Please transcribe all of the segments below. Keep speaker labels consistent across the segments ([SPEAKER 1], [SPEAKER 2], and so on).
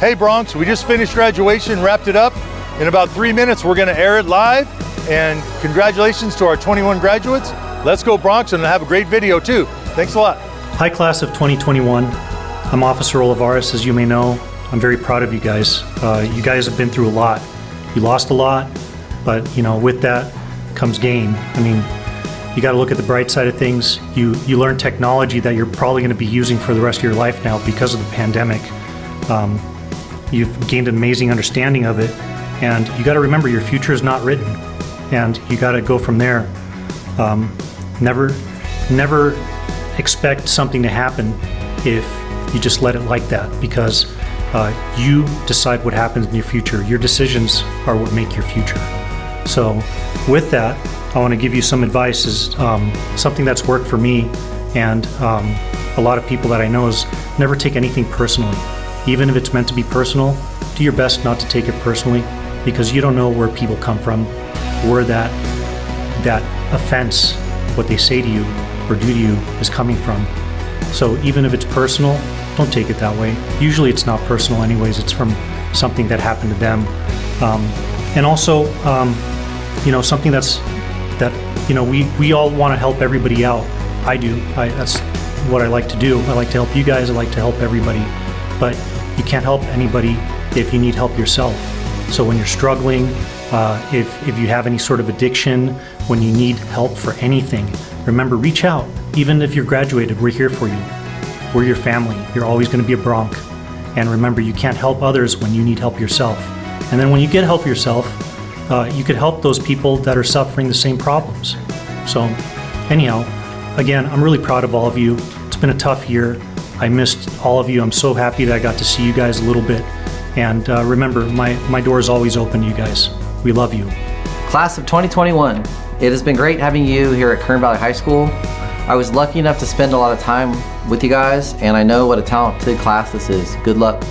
[SPEAKER 1] Hey Bronx, we just finished graduation, wrapped it up. In about 3 minutes, we're gonna air it live. And congratulations to our 21 graduates. Let's go Bronx, and have a great video too. Thanks a lot.
[SPEAKER 2] Hi class of 2021. I'm Officer Olivares, as you may know. I'm very proud of you guys. You guys have been through a lot. You lost a lot, but with that comes gain. I mean, you got to look at the bright side of things. You learn technology that you're probably going to be using for the rest of your life now because of the pandemic. You've gained an amazing understanding of it, and you got to remember your future is not written, and you got to go from there. Never expect something to happen if you just let it like that, because you decide what happens in your future. Your decisions are what make your future. So with that, I want to give you some advice. Is something that's worked for me and a lot of people that I know is never take anything personally. Even if it's meant to be personal, do your best not to take it personally, because you don't know where people come from, where that offense, what they say to you or do to you, is coming from. So even if it's personal, don't take it that way. Usually it's not personal anyways, it's from something that happened to them. And also, something we all want to help everybody out. I do. That's what I like to do. I like to help you guys. I like to help everybody. But you can't help anybody if you need help yourself. So when you're struggling, if you have any sort of addiction, when you need help for anything, remember, reach out. Even if you're graduated, we're here for you. We're your family. You're always going to be a Bronc. And remember, you can't help others when you need help yourself. And then when you get help yourself, you could help those people that are suffering the same problems. So anyhow, again, I'm really proud of all of you. It's been a tough year. I missed all of you. I'm so happy that I got to see you guys a little bit. And remember, my door is always open to you guys. We love you.
[SPEAKER 3] Class of 2021, it has been great having you here at Kern Valley High School. I was lucky enough to spend a lot of time with you guys, and I know what a talented class this is. Good luck.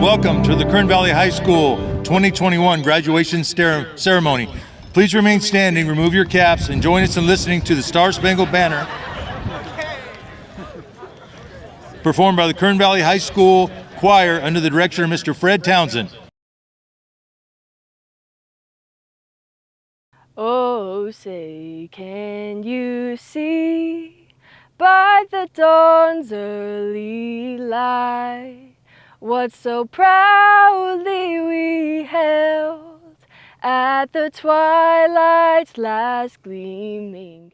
[SPEAKER 1] Welcome to the Kern Valley High School 2021 graduation ceremony. Please remain standing, remove your caps, and join us in listening to the Star Spangled Banner performed by the Kern Valley High School Choir under the direction of Mr. Fred Townsend.
[SPEAKER 4] Oh, say, can you see by the dawn's early light what so proudly we held at the twilight's last gleaming?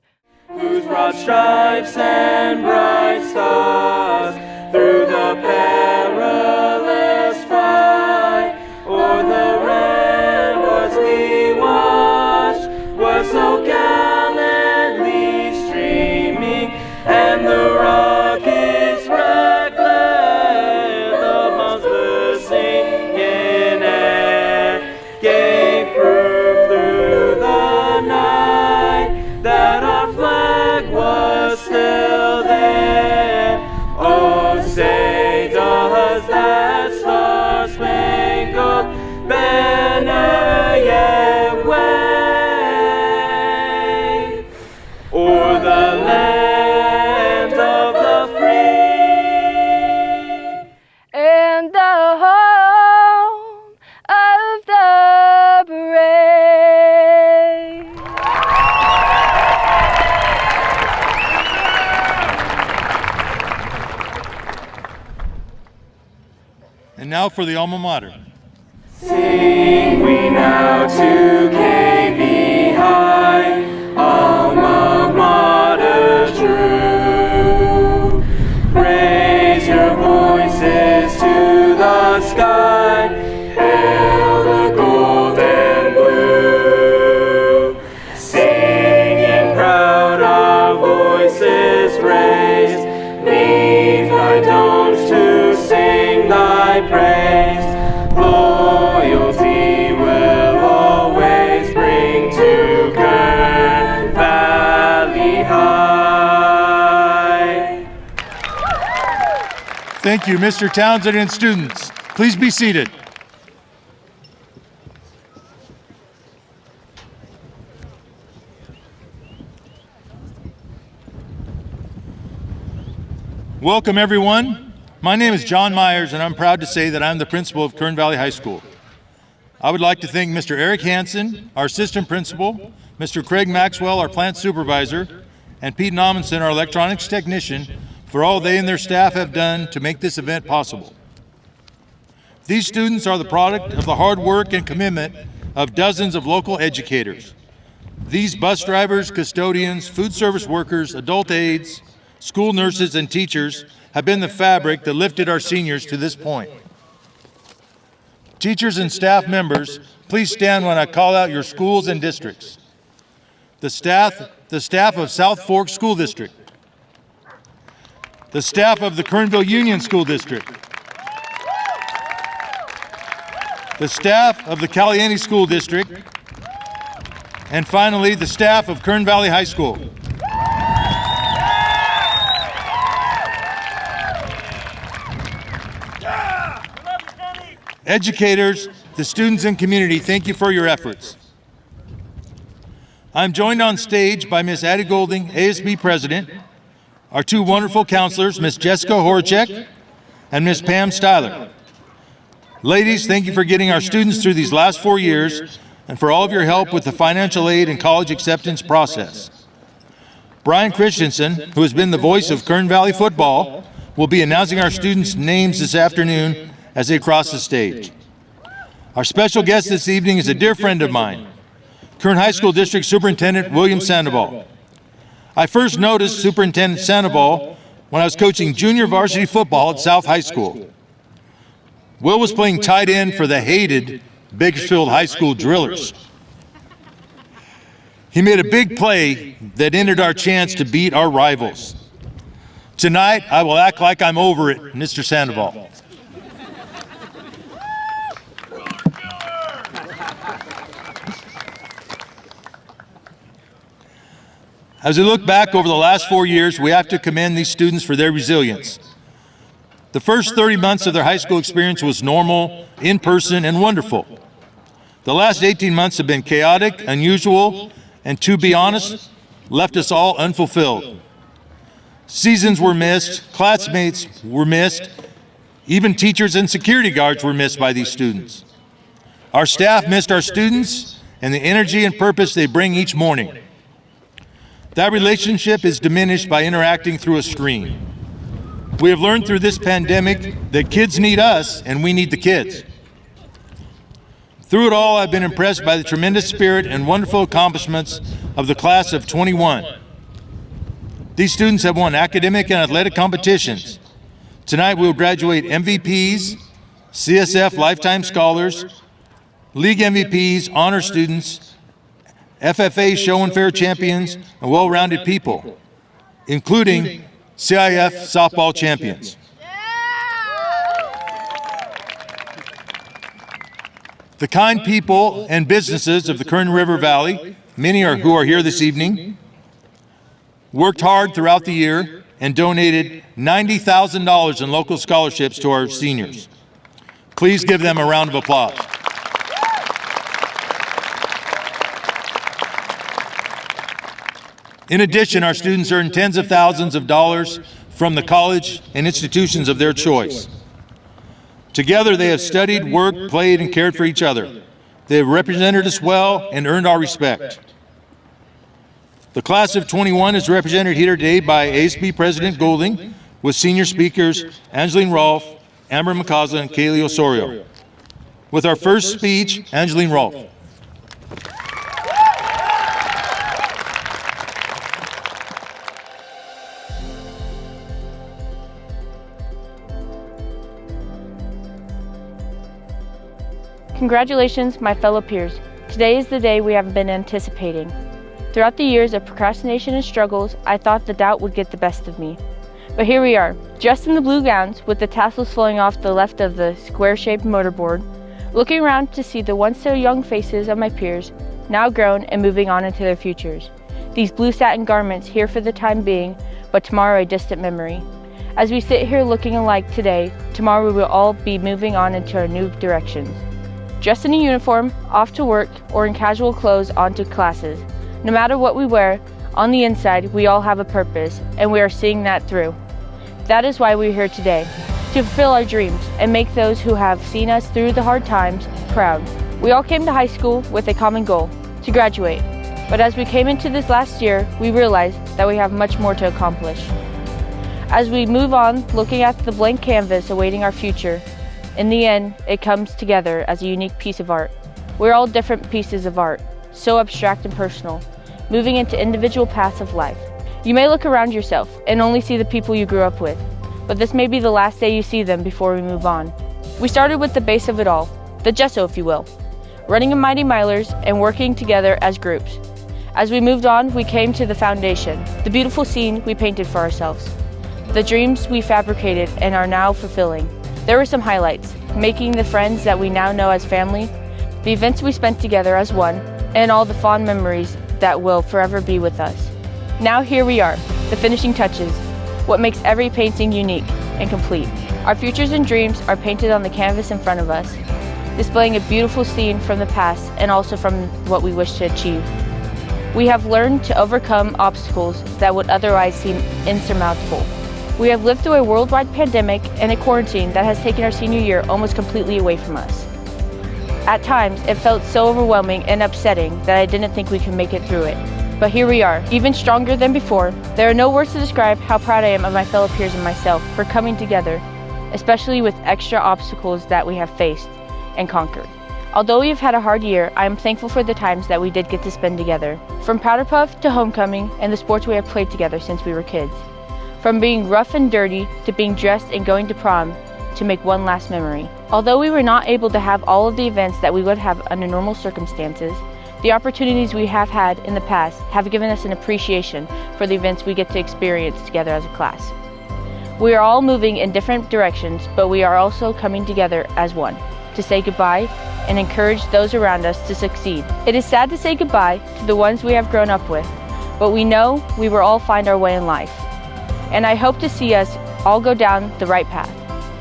[SPEAKER 5] whose broad stripes and bright stars through the perilous fight o'er the ramparts we watched were so gallantly streaming, and the rockets reckless amongst the singing air gave proof through the night that our flag was still there. Oh, say does that star-spangled banner yet wave o'er the land of the free
[SPEAKER 4] and the home of the brave.
[SPEAKER 1] And now for the alma mater.
[SPEAKER 5] Sing we now to KV High, alma mater true. Raise your voices to the sky, hail the gold and blue. Singing proud our voices raise, leave thy domes to sing thy praise. Loyalty will always bring to Kern Valley High.
[SPEAKER 1] Thank you, Mr. Townsend and students. Please be seated. Welcome, everyone. My name is John Myers, and I'm proud to say that I'm the principal of Kern Valley High School. I would like to thank Mr. Eric Hansen, our assistant principal, Mr. Craig Maxwell, our plant supervisor, and Pete Amundsen, our electronics technician, for all they and their staff have done to make this event possible. These students are the product of the hard work and commitment of dozens of local educators. These bus drivers, custodians, food service workers, adult aides, school nurses, and teachers have been the fabric that lifted our seniors to this point. Teachers and staff members, please stand when I call out your schools and districts. The staff of South Fork School District. The staff of the Kernville Union School District. The staff of the Caliente School District. And finally, the staff of Kern Valley High School. Educators, the students and community, thank you for your efforts. I'm joined on stage by Ms. Addie Golding, ASB President, our two wonderful counselors, Ms. Jessica Horacek and Ms. Pam Styler. Ladies, thank you for getting our students through these last 4 years and for all of your help with the financial aid and college acceptance process. Brian Christensen, who has been the voice of Kern Valley football, will be announcing our students' names this afternoon as they cross the stage. Our special guest this evening is a dear friend of mine, Kern High School District Superintendent William Sandoval. I first noticed Superintendent Sandoval when I was coaching junior varsity football at South High School. Will was playing tight end for the hated Bakersfield High School Drillers. He made a big play that ended our chance to beat our rivals. Tonight, I will act like I'm over it, Mr. Sandoval. As we look back over the last 4 years, we have to commend these students for their resilience. The first 30 months of their high school experience was normal, in-person, and wonderful. The last 18 months have been chaotic, unusual, and to be honest, left us all unfulfilled. Seasons were missed, classmates were missed, even teachers and security guards were missed by these students. Our staff missed our students and the energy and purpose they bring each morning. That relationship is diminished by interacting through a screen. We have learned through this pandemic that kids need us and we need the kids. Through it all, I've been impressed by the tremendous spirit and wonderful accomplishments of the class of '21. These students have won academic and athletic competitions. Tonight we will graduate MVPs, CSF Lifetime Scholars, League MVPs, honor students, FFA Show and Fair champions, and well-rounded people, including CIF softball champions. The kind people and businesses of the Kern River Valley, many who are here this evening, worked hard throughout the year and donated $90,000 in local scholarships to our seniors. Please give them a round of applause. In addition, our students earn tens of thousands of dollars from the college and institutions of their choice. Together, they have studied, worked, played, and cared for each other. They have represented us well and earned our respect. The class of 21 is represented here today by ASB President Golding with senior speakers Angeline Rolfe, Amber McCausland, and Kaylee Osorio. With our first speech, Angeline Rolfe.
[SPEAKER 4] Congratulations, my fellow peers. Today is the day we have been anticipating. Throughout the years of procrastination and struggles, I thought the doubt would get the best of me. But here we are, dressed in the blue gowns with the tassels flowing off the left of the square-shaped motorboard, looking around to see the once so young faces of my peers, now grown and moving on into their futures. These blue satin garments here for the time being, but tomorrow a distant memory. As we sit here looking alike today, tomorrow we will all be moving on into our new directions. Dressed in a uniform, off to work, or in casual clothes onto classes. No matter what we wear, on the inside we all have a purpose, and we are seeing that through. That is why we are here today, to fulfill our dreams and make those who have seen us through the hard times proud. We all came to high school with a common goal, to graduate. But as we came into this last year, we realized that we have much more to accomplish. As we move on, looking at the blank canvas awaiting our future, in the end, it comes together as a unique piece of art. We're all different pieces of art, so abstract and personal, moving into individual paths of life. You may look around yourself and only see the people you grew up with, but this may be the last day you see them before we move on. We started with the base of it all, the gesso if you will, running in Mighty Milers and working together as groups. As we moved on, we came to the foundation, the beautiful scene we painted for ourselves, the dreams we fabricated and are now fulfilling. There were some highlights, making the friends that we now know as family, the events we spent together as one, and all the fond memories that will forever be with us. Now here we are, the finishing touches, what makes every painting unique and complete. Our futures and dreams are painted on the canvas in front of us, displaying a beautiful scene from the past and also from what we wish to achieve. We have learned to overcome obstacles that would otherwise seem insurmountable. We have lived through a worldwide pandemic and a quarantine that has taken our senior year almost completely away from us. At times, it felt so overwhelming and upsetting that I didn't think we could make it through it. But here we are, even stronger than before. There are no words to describe how proud I am of my fellow peers and myself for coming together, especially with extra obstacles that we have faced and conquered. Although we have had a hard year, I am thankful for the times that we did get to spend together. From Powder Puff to homecoming and the sports we have played together since we were kids. From being rough and dirty to being dressed and going to prom to make one last memory. Although we were not able to have all of the events that we would have under normal circumstances, the opportunities we have had in the past have given us an appreciation for the events we get to experience together as a class. We are all moving in different directions, but we are also coming together as one, to say goodbye and encourage those around us to succeed. It is sad to say goodbye to the ones we have grown up with, but we know we will all find our way in life. And I hope to see us all go down the right path.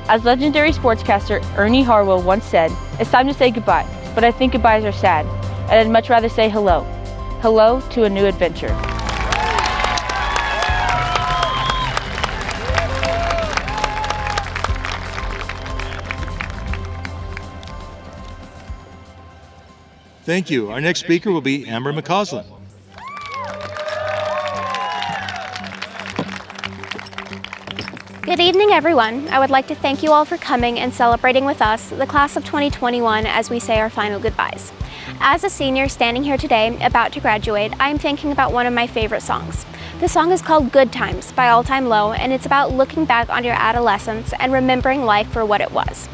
[SPEAKER 4] As legendary sportscaster Ernie Harwell once said, it's time to say goodbye, but I think goodbyes are sad, and I'd much rather say hello. Hello to a new adventure.
[SPEAKER 1] Thank you. Our next speaker will be Amber McCausland.
[SPEAKER 6] Good evening, everyone. I would like to thank you all for coming and celebrating with us, the class of 2021, as we say our final goodbyes. As a senior standing here today, about to graduate, I am thinking about one of my favorite songs. The song is called Good Times by All Time Low, and it's about looking back on your adolescence and remembering life for what it was.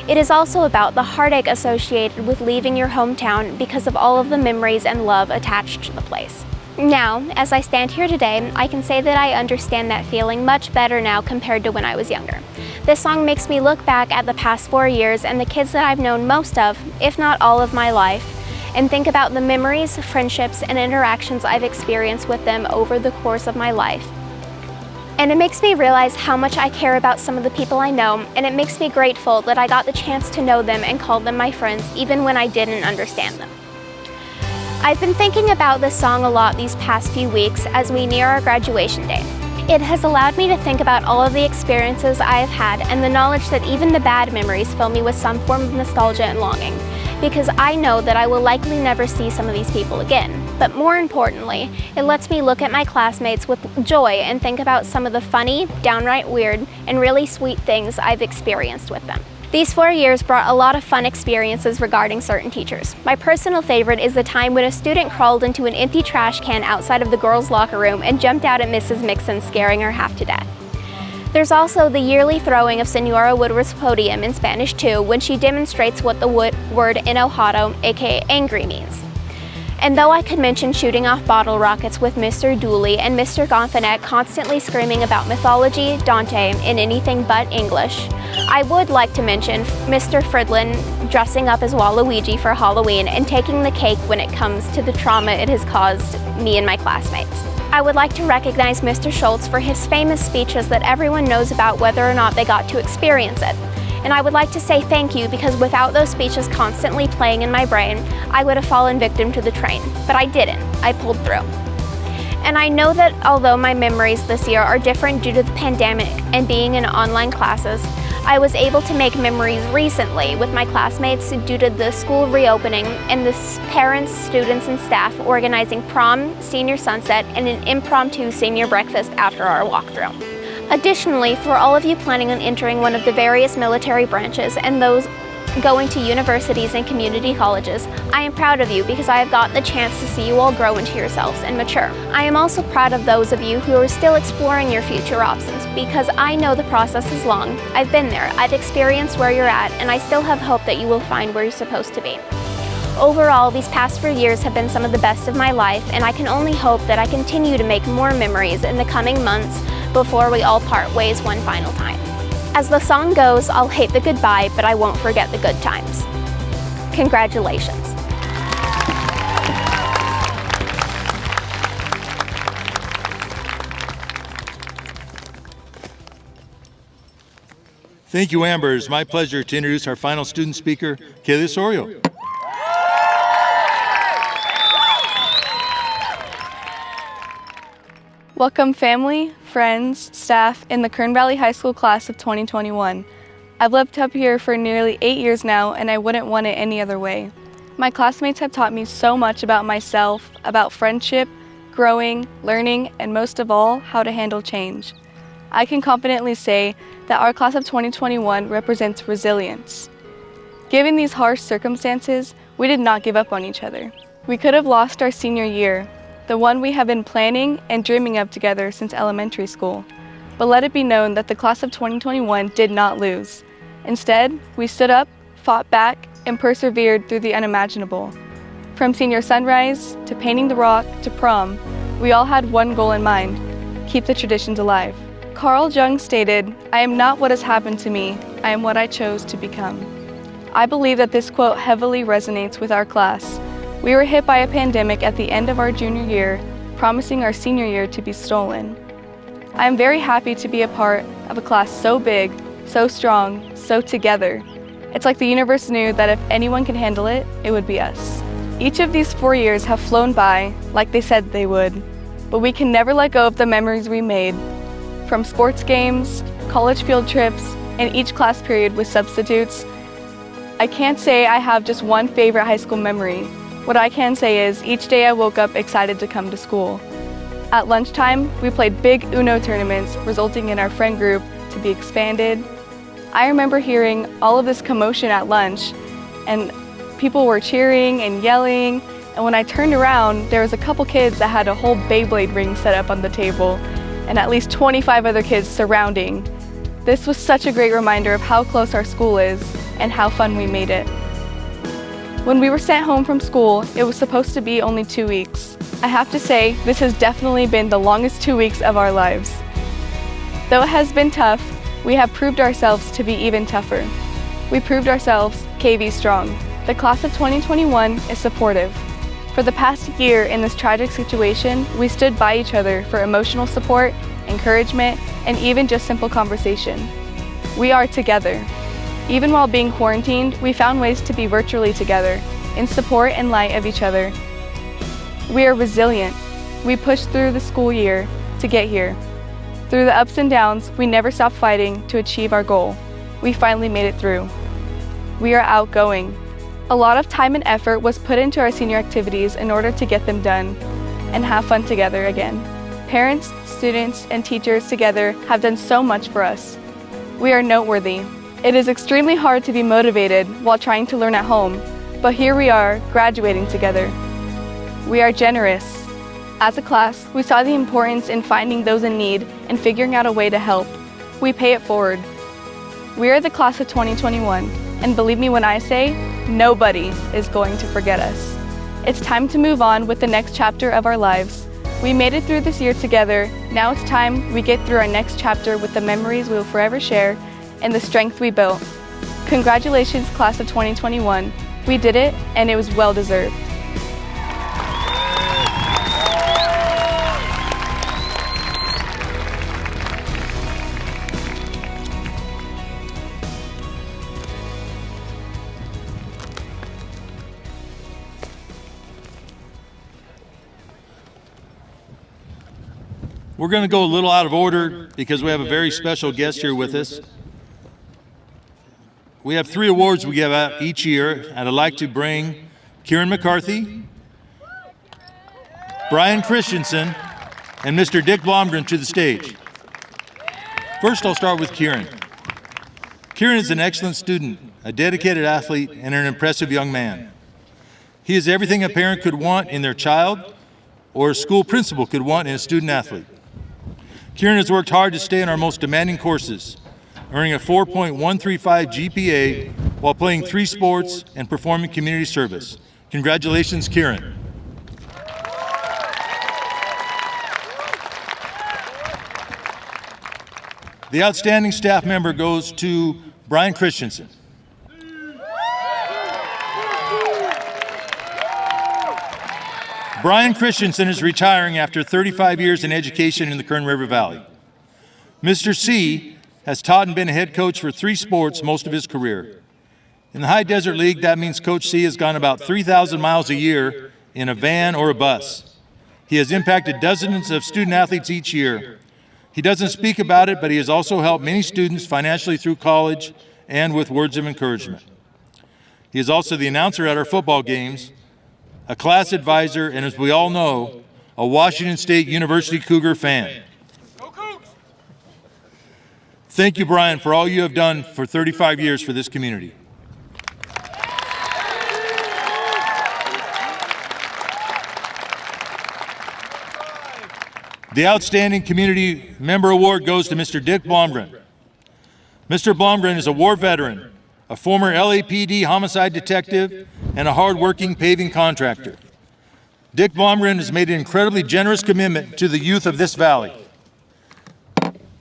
[SPEAKER 6] It is also about the heartache associated with leaving your hometown because of all of the memories and love attached to the place. Now, as I stand here today, I can say that I understand that feeling much better now compared to when I was younger. This song makes me look back at the past 4 years and the kids that I've known most of, if not all of my life, and think about the memories, friendships, and interactions I've experienced with them over the course of my life. And it makes me realize how much I care about some of the people I know, and it makes me grateful that I got the chance to know them and call them my friends even when I didn't understand them. I've been thinking about this song a lot these past few weeks as we near our graduation day. It has allowed me to think about all of the experiences I have had and the knowledge that even the bad memories fill me with some form of nostalgia and longing, because I know that I will likely never see some of these people again. But more importantly, it lets me look at my classmates with joy and think about some of the funny, downright weird, and really sweet things I've experienced with them. These 4 years brought a lot of fun experiences regarding certain teachers. My personal favorite is the time when a student crawled into an empty trash can outside of the girls' locker room and jumped out at Mrs. Mixon, scaring her half to death. There's also the yearly throwing of Senora Woodward's podium in Spanish 2 when she demonstrates what the word enojado, aka angry, means. And though I could mention shooting off bottle rockets with Mr. Dooley and Mr. Gonfanet constantly screaming about mythology, Dante, and anything but English, I would like to mention Mr. Fridlin dressing up as Waluigi for Halloween and taking the cake when it comes to the trauma it has caused me and my classmates. I would like to recognize Mr. Schultz for his famous speeches that everyone knows about whether or not they got to experience it. And I would like to say thank you because without those speeches constantly playing in my brain, I would have fallen victim to the train. But I didn't. I pulled through. And I know that although my memories this year are different due to the pandemic and being in online classes, I was able to make memories recently with my classmates due to the school reopening and the parents, students, and staff organizing prom, senior sunset, and an impromptu senior breakfast after our walkthrough. Additionally, for all of you planning on entering one of the various military branches and those going to universities and community colleges, I am proud of you because I have gotten the chance to see you all grow into yourselves and mature. I am also proud of those of you who are still exploring your future options because I know the process is long. I've been there, I've experienced where you're at, and I still have hope that you will find where you're supposed to be. Overall, these past 4 years have been some of the best of my life, and I can only hope that I continue to make more memories in the coming months before we all part ways one final time. As the song goes, I'll hate the goodbye, but I won't forget the good times. Congratulations.
[SPEAKER 1] Thank you, Amber. It's my pleasure to introduce our final student speaker, Kaylee Osorio.
[SPEAKER 7] Welcome family, friends, staff, and the Kern Valley High School class of 2021. I've lived up here for nearly 8 years now, and I wouldn't want it any other way. My classmates have taught me so much about myself, about friendship, growing, learning, and most of all, how to handle change. I can confidently say that our class of 2021 represents resilience. Given these harsh circumstances, we did not give up on each other. We could have lost our senior year, the one we have been planning and dreaming of together since elementary school. But let it be known that the class of 2021 did not lose. Instead, we stood up, fought back, and persevered through the unimaginable. From senior sunrise, to painting the rock, to prom, we all had one goal in mind: keep the traditions alive. Carl Jung stated, "I am not what has happened to me, I am what I chose to become." I believe that this quote heavily resonates with our class. We were hit by a pandemic at the end of our junior year, promising our senior year to be stolen. I am very happy to be a part of a class so big, so strong, so together. It's like the universe knew that if anyone could handle it, it would be us. Each of these 4 years have flown by like they said they would, but we can never let go of the memories we made. From sports games, college field trips, and each class period with substitutes, I can't say I have just one favorite high school memory. What I can say is each day I woke up excited to come to school. At lunchtime, we played big Uno tournaments, resulting in our friend group to be expanded. I remember hearing all of this commotion at lunch, and People were cheering and yelling, and when I turned around, there was a couple kids that had a whole Beyblade ring set up on the table, and at least 25 other kids surrounding. This was such a great reminder of how close our school is and how fun we made it. When we were sent home from school, it was supposed to be only 2 weeks. I have to say, this has definitely been the longest 2 weeks of our lives. Though it has been tough, we have proved ourselves to be even tougher. We proved ourselves KV strong. The class of 2021 is supportive. For the past year in this tragic situation, we stood by each other for emotional support, encouragement, and even just simple conversation. We are together. Even while being quarantined, we found ways to be virtually together, in support and light of each other. We are resilient. We pushed through the school year to get here. Through the ups and downs, we never stopped fighting to achieve our goal. We finally made it through. We are outgoing. A lot of time and effort was put into our senior activities in order to get them done and have fun together again. Parents, students, and teachers together have done so much for us. We are noteworthy. It is extremely hard to be motivated while trying to learn at home, but here we are, graduating together. We are generous. As a class, we saw the importance in finding those in need and figuring out a way to help. We pay it forward. We are the class of 2021, and believe me when I say, nobody is going to forget us. It's time to move on with the next chapter of our lives. We made it through this year together. Now it's time we get through our next chapter with the memories we will forever share and the strength we built. Congratulations, class of 2021. We did it, and it was well deserved.
[SPEAKER 1] We're going to go a little out of order because we have a very special guest here with us. We have 3 awards we give out each year, and I'd like to bring Kieran McCarthy, Brian Christensen, and Mr. Dick Blomgren to the stage. First, I'll start with Kieran. Kieran is an excellent student, a dedicated athlete, and an impressive young man. He is everything a parent could want in their child or a school principal could want in a student athlete. Kieran has worked hard to stay in our most demanding courses, earning a 4.135 GPA while playing 3 sports and performing community service. Congratulations, Kieran. The outstanding staff member goes to Brian Christensen. Brian Christensen is retiring after 35 years in education in the Kern River Valley. Mr. C has taught and been a head coach for 3 sports most of his career. In the High Desert League, that means Coach C has gone about 3,000 miles a year in a van or a bus. He has impacted dozens of student athletes each year. He doesn't speak about it, but he has also helped many students financially through college and with words of encouragement. He is also the announcer at our football games, a class advisor, and as we all know, a Washington State University Cougar fan. Thank you, Brian, for all you have done for 35 years for this community. The Outstanding Community Member Award goes to Mr. Dick Blomgren. Mr. Blomgren is a war veteran, a former LAPD homicide detective, and a hard-working paving contractor. Dick Blomgren has made an incredibly generous commitment to the youth of this valley.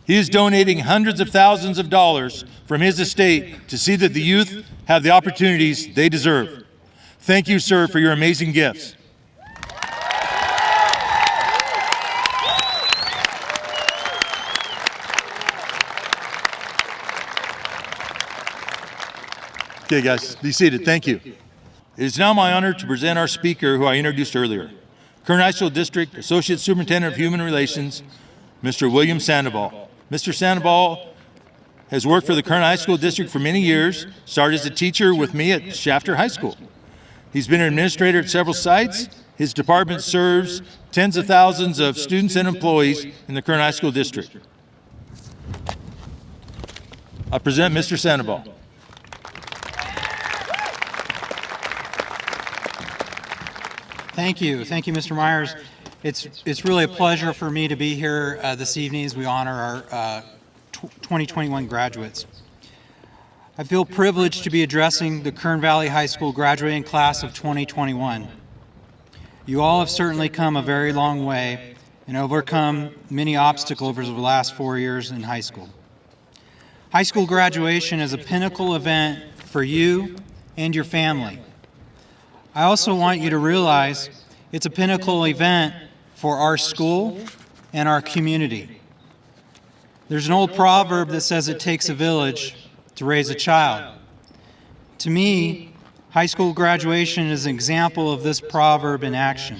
[SPEAKER 1] He is donating hundreds of thousands of dollars from his estate to see that the youth have the opportunities they deserve. Thank you, sir, for your amazing gifts. Okay, guys, be seated. Thank you. It is now my honor to present our speaker, who I introduced earlier, Kern High School District Associate Superintendent of Human Relations, Mr. William Sandoval. Mr. Sandoval has worked for the Kern High School District for many years, started as a teacher with me at Shafter High School. He's been an administrator at several sites. His department serves tens of thousands of students and employees in the Kern High School District. I present Mr. Sandoval.
[SPEAKER 8] Thank you, Mr. Myers. It's really a pleasure for me to be here this evening as we honor our 2021 graduates. I feel privileged to be addressing the Kern Valley High School graduating class of 2021. You all have certainly come a very long way and overcome many obstacles over the last 4 years in high school. High school graduation is a pinnacle event for you and your family. I also want you to realize it's a pinnacle event for our school and our community. There's an old proverb that says it takes a village to raise a child. To me, high school graduation is an example of this proverb in action.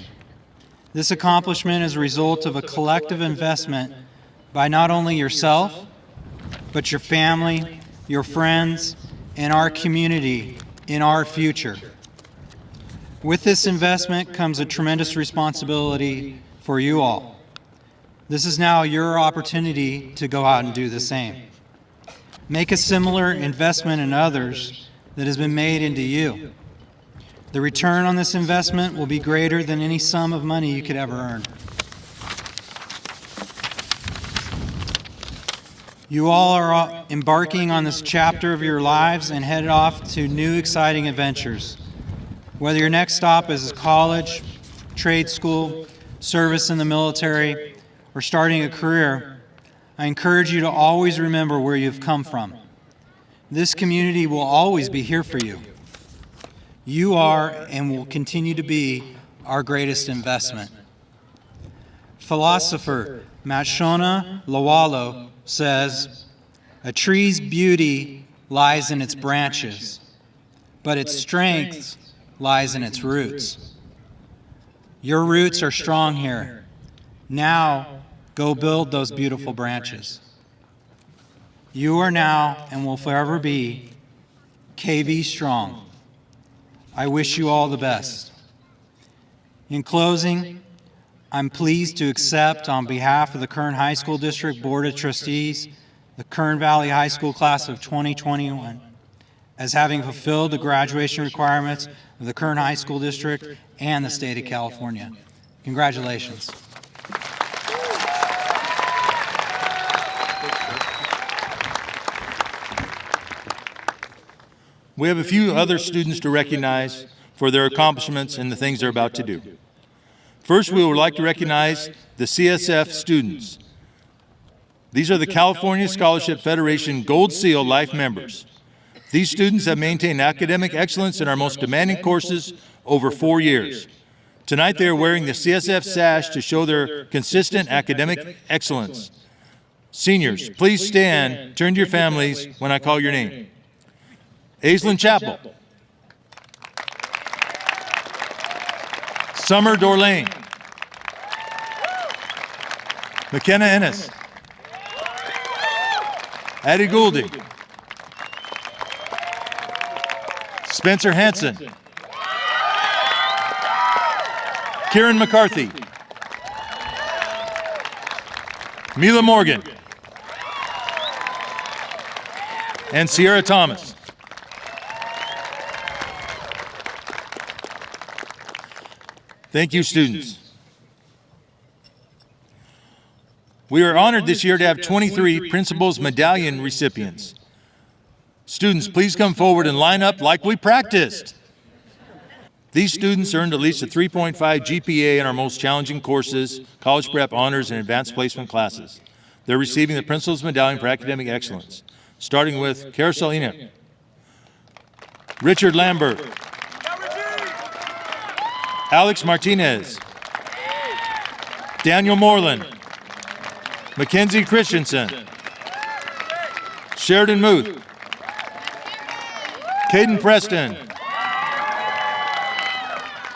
[SPEAKER 8] This accomplishment is a result of a collective investment by not only yourself, but your family, your friends, and our community in our future. With this investment comes a tremendous responsibility for you all. This is now your opportunity to go out and do the same. Make a similar investment in others that has been made into you. The return on this investment will be greater than any sum of money you could ever earn. You all are embarking on this chapter of your lives and headed off to new exciting adventures. Whether your next stop is college, trade school, service in the military, or starting a career, I encourage you to always remember where you've come from. This community will always be here for you. You are and will continue to be our greatest investment. Philosopher Mashona Lawalo says, "A tree's beauty lies in its branches, but its strength lies in its roots." Your roots are strong here. Now, go build those beautiful branches. You are now and will forever be KV strong. I wish you all the best. In closing, I'm pleased to accept on behalf of the Kern High School District Board of Trustees, the Kern Valley High School class of 2021, as having fulfilled the graduation requirements of the Kern High School District and the state of California. Congratulations.
[SPEAKER 1] We have a few other students to recognize for their accomplishments and the things they're about to do. First, we would like to recognize the CSF students. These are the California Scholarship Federation Gold Seal Life members. These students have maintained academic excellence in our most demanding courses over 4 years. Tonight they are wearing the CSF sash to show their consistent academic excellence. Seniors, please stand, turn to your families when I call your name. Aislinn Chapel. Summer Dorlane. McKenna Ennis. Addie Goulding. Spencer Hansen. Kieran McCarthy. Mila Morgan. And Sierra Thomas. Thank you, students. We are honored this year to have 23 Principal's Medallion recipients. Students, please come forward and line up like we practiced. These students earned at least a 3.5 GPA in our most challenging courses, college prep, honors, and advanced placement classes. They're receiving the Principal's Medallion for Academic Excellence, starting with Carousel Enoch, Richard Lambert, Alex Martinez, Daniel Moreland, Mackenzie Christensen, Sheridan Muth, Caden Preston,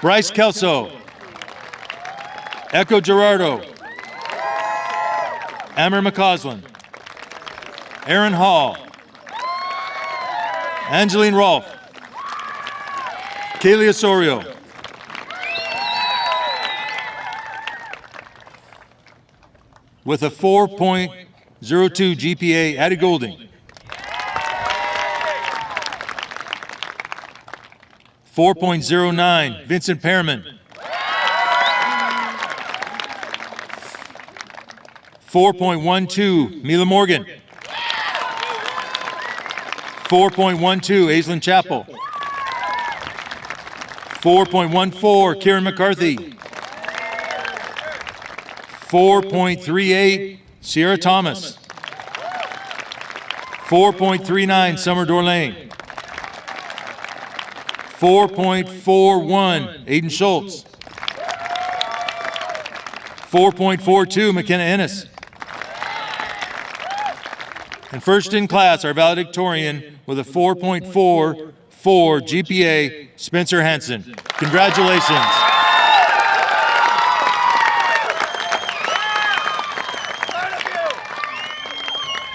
[SPEAKER 1] Bryce Kelso, Echo Gerardo, Amber McCausland, Aaron Hall, Angeline Rolfe, Kaylee Osorio, with a 4.02 GPA, Addie Goulding. 4.09, Vincent Pearman. 4.12, Mila Morgan. 4.12, Aislinn Chapel. 4.14, Kieran McCarthy. 4.38, Sierra Thomas. 4.39, Summer Dorlane. 4.41, Aiden Schultz. 4.42, McKenna Ennis. And first in class, our valedictorian with a 4.44 GPA, Spencer Hansen. Congratulations.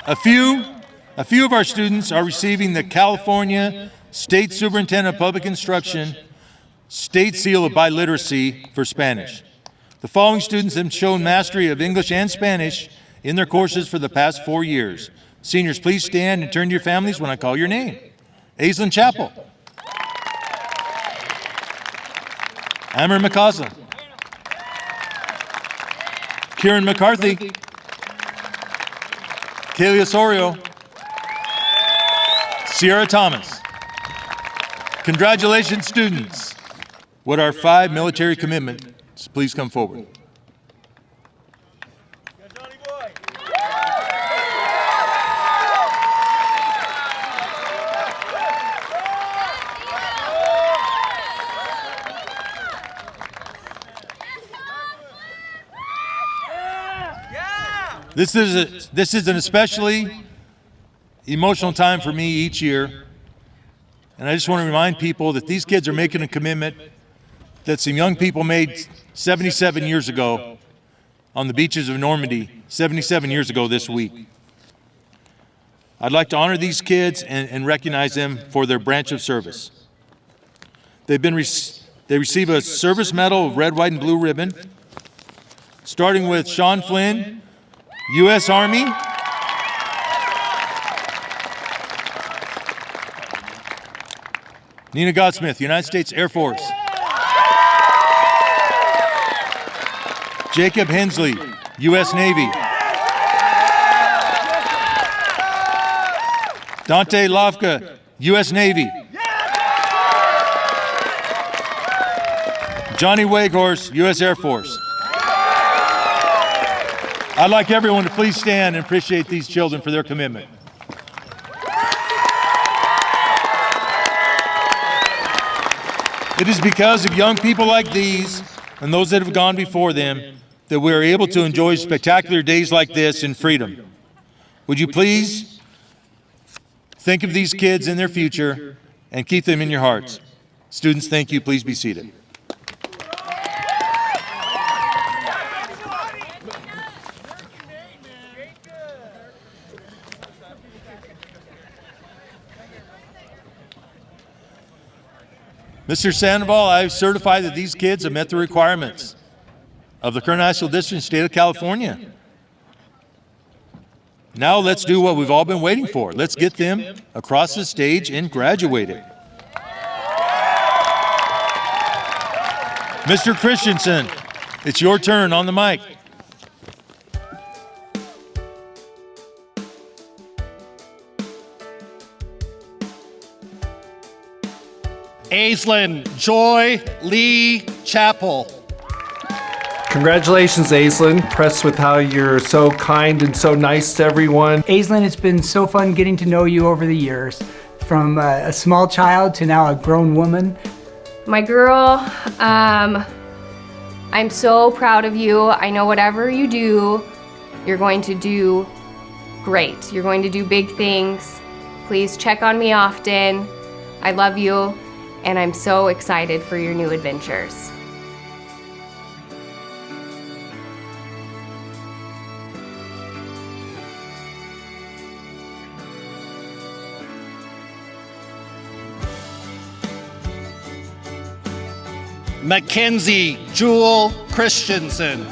[SPEAKER 1] A few of our students are receiving the California State Superintendent of Public Instruction State Seal of Biliteracy for Spanish. The following students have shown mastery of English and Spanish in their courses for the past 4 years. Seniors, please stand and turn to your families when I call your name. Aislinn Chapel. Amber McCausland. Kieran McCarthy. Kaylee Osorio. Sierra Thomas. Congratulations, students. Would our 5 military commitments please come forward? This is an especially emotional time for me each year. And I just want to remind people that these kids are making a commitment that some young people made 77 years ago on the beaches of Normandy, 77 years ago this week. I'd like to honor these kids and recognize them for their branch of service. They receive a service medal of red, white, and blue ribbon, starting with Sean Flynn, U.S. Army. Nina Godsmith, United States Air Force. Jacob Hensley, U.S. Navy. Dante Lavka, U.S. Navy. Johnny Waghorse, U.S. Air Force. I'd like everyone to please stand and appreciate these children for their commitment. It is because of young people like these and those that have gone before them that we are able to enjoy spectacular days like this in freedom. Would you please think of these kids in their future and keep them in your hearts? Students, thank you. Please be seated. Mr. Sandoval, I certify that these kids have met the requirements of the Kern High School District, State of California. Now let's do what we've all been waiting for. Let's get them across the stage and graduated. Mr. Christensen, it's your turn on the mic.
[SPEAKER 9] Aislinn Joy Lee Chapel.
[SPEAKER 10] Congratulations, Aislinn. Impressed with how you're so kind and so nice to everyone.
[SPEAKER 11] Aislinn, it's been so fun getting to know you over the years. From a small child to now a grown woman.
[SPEAKER 12] My girl, I'm so proud of you. I know whatever you do, you're going to do great. You're going to do big things. Please check on me often. I love you, and I'm so excited for your new adventures.
[SPEAKER 9] Mackenzie Jewel Christensen.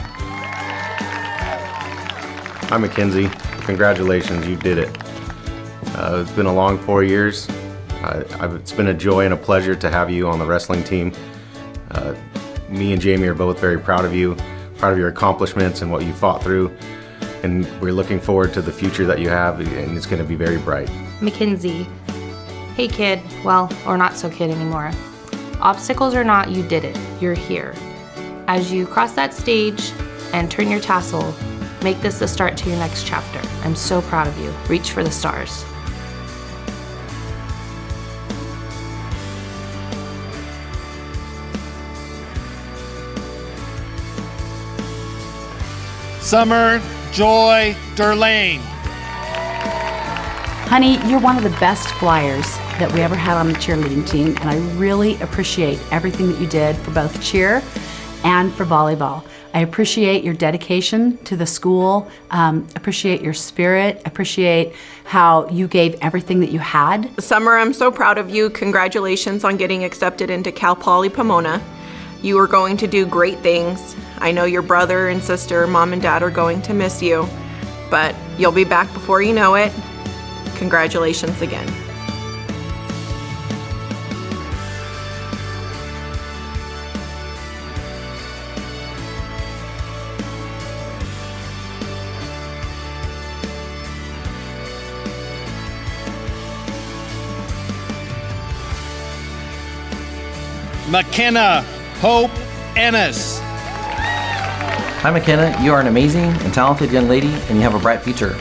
[SPEAKER 13] Hi, Mackenzie. Congratulations, you did it. It's been a long 4 years. It's been a joy and a pleasure to have you on the wrestling team. Me and Jamie are both very proud of you, proud of your accomplishments and what you fought through. and we're looking forward to the future that you have, and it's going to be very bright.
[SPEAKER 14] Mackenzie. Hey kid, well, or not so kid anymore. Obstacles or not, you did it. You're here. As you cross that stage and turn your tassel, make this the start to your next chapter. I'm so proud of you. Reach for the stars.
[SPEAKER 9] Summer Joy Derlane.
[SPEAKER 15] Honey, you're one of the best flyers that we ever had on the cheerleading team, and I really appreciate everything that you did for both cheer and for volleyball. I appreciate your dedication to the school, appreciate your spirit, appreciate how you gave everything that you had.
[SPEAKER 16] Summer, I'm so proud of you. Congratulations on getting accepted into Cal Poly Pomona. You are going to do great things. I know your brother and sister, mom and dad are going to miss you, but you'll be back before you know it. Congratulations again.
[SPEAKER 9] McKenna Hope Ennis.
[SPEAKER 3] Hi McKenna, you are an amazing and talented young lady and you have a bright future.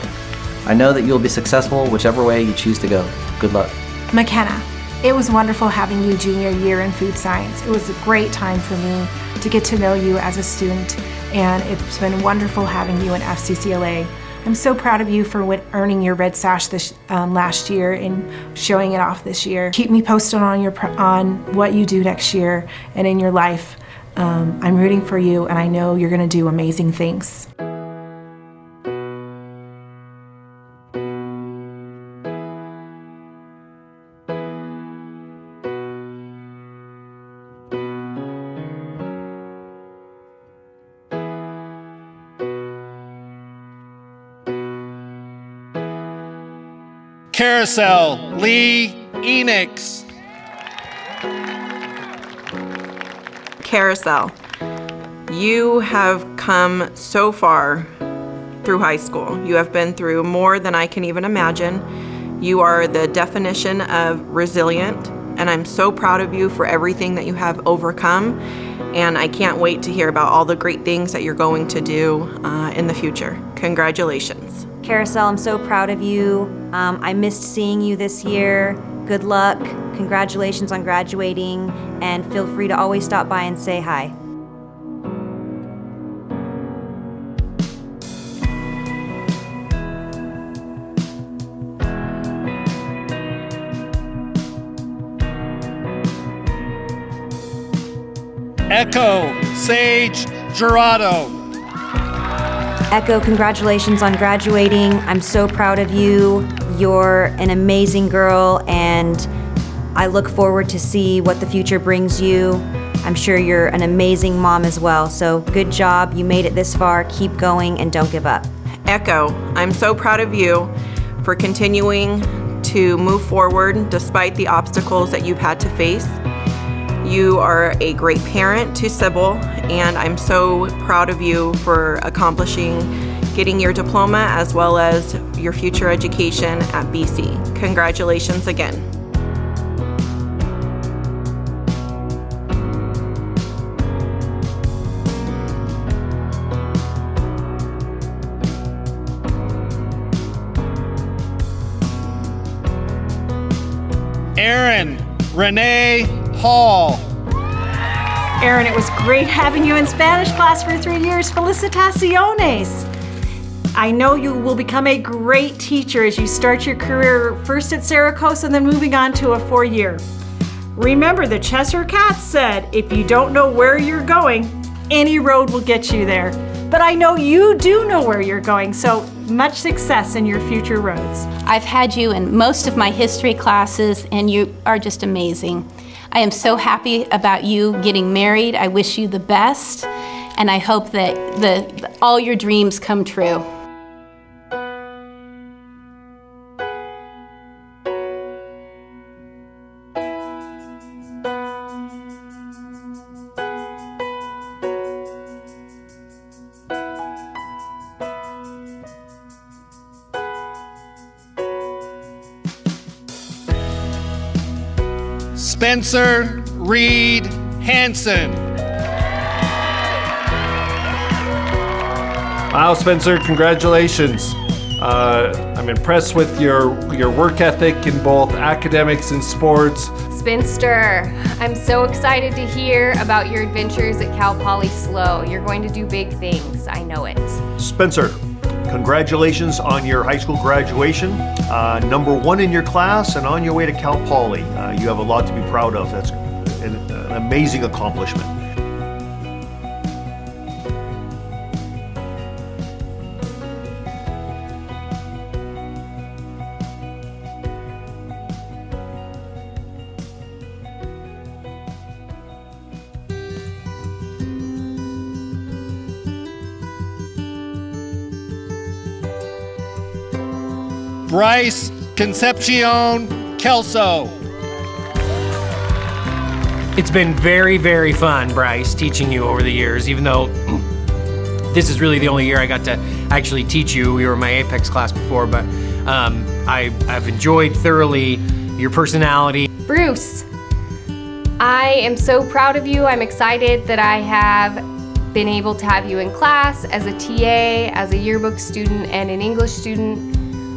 [SPEAKER 3] I know that you will be successful whichever way you choose to go. Good luck.
[SPEAKER 17] McKenna, it was wonderful having you junior year in food science. It was a great time for me to get to know you as a student, and it's been wonderful having you in FCCLA. I'm so proud of you for earning your red sash this last year and showing it off this year. Keep me posted on what you do next year and in your life. I'm rooting for you, and I know you're going to do amazing things.
[SPEAKER 9] Carousel Lee Enix.
[SPEAKER 16] Carousel, you have come so far through high school. You have been through more than I can even imagine. You are the definition of resilient, and I'm so proud of you for everything that you have overcome, and I can't wait to hear about all the great things that you're going to do in the future. Congratulations.
[SPEAKER 18] Carousel, I'm so proud of you. I missed seeing you this year. Good luck. Congratulations on graduating, and feel free to always stop by and say hi.
[SPEAKER 9] Echo Sage Gerardo.
[SPEAKER 18] Echo, congratulations on graduating. I'm so proud of you. You're an amazing girl, and I look forward to see what the future brings you. I'm sure you're an amazing mom as well, so good job. You made it this far. Keep going and don't give up.
[SPEAKER 16] Echo, I'm so proud of you for continuing to move forward despite the obstacles that you've had to face. You are a great parent to Sybil, and I'm so proud of you for accomplishing getting your diploma as well as your future education at BC. Congratulations again.
[SPEAKER 9] Erin Renee Hall.
[SPEAKER 19] Erin, it was great having you in Spanish class for 3 years. Felicitaciones. I know you will become a great teacher as you start your career first at Saracosa and then moving on to a 4-year. Remember, the Cheshire Cat said, if you don't know where you're going, any road will get you there. But I know you do know where you're going, so much success in your future roads.
[SPEAKER 20] I've had you in most of my history classes, and you are just amazing. I am so happy about you getting married. I wish you the best, and I hope that all your dreams come true.
[SPEAKER 9] Spencer Reed Hansen.
[SPEAKER 10] Wow, Spencer, congratulations. I'm impressed with your work ethic in both academics and sports.
[SPEAKER 12] Spinster, I'm so excited to hear about your adventures at Cal Poly SLO. You're going to do big things, I know it.
[SPEAKER 21] Spencer, congratulations on your high school graduation. #1 in your class and on your way to Cal Poly. You have a lot to be proud of. That's an amazing accomplishment.
[SPEAKER 9] Bryce Concepcion Kelso.
[SPEAKER 22] It's been very, very fun, Bryce, teaching you over the years, even though this is really the only year I got to actually teach you. You were in my Apex class before, but I've enjoyed thoroughly your personality.
[SPEAKER 12] Bruce, I am so proud of you. I'm excited that I have been able to have you in class as a TA, as a yearbook student, and an English student.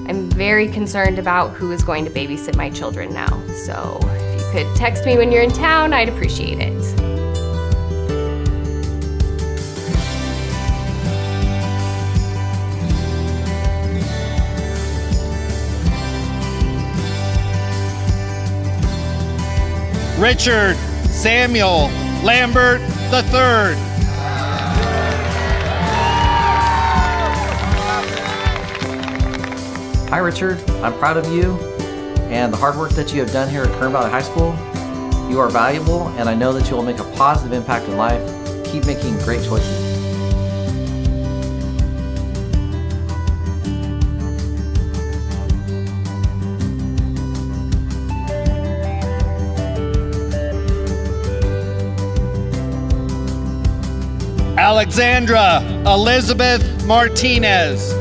[SPEAKER 12] I'm very concerned about who is going to babysit my children now. So if you could text me when you're in town, I'd appreciate it.
[SPEAKER 9] Richard Samuel Lambert III.
[SPEAKER 3] Hi Richard, I'm proud of you and the hard work that you have done here at Kern Valley High School. You are valuable and I know that you will make a positive impact in life. Keep making great choices.
[SPEAKER 9] Alexandra Elizabeth Martinez.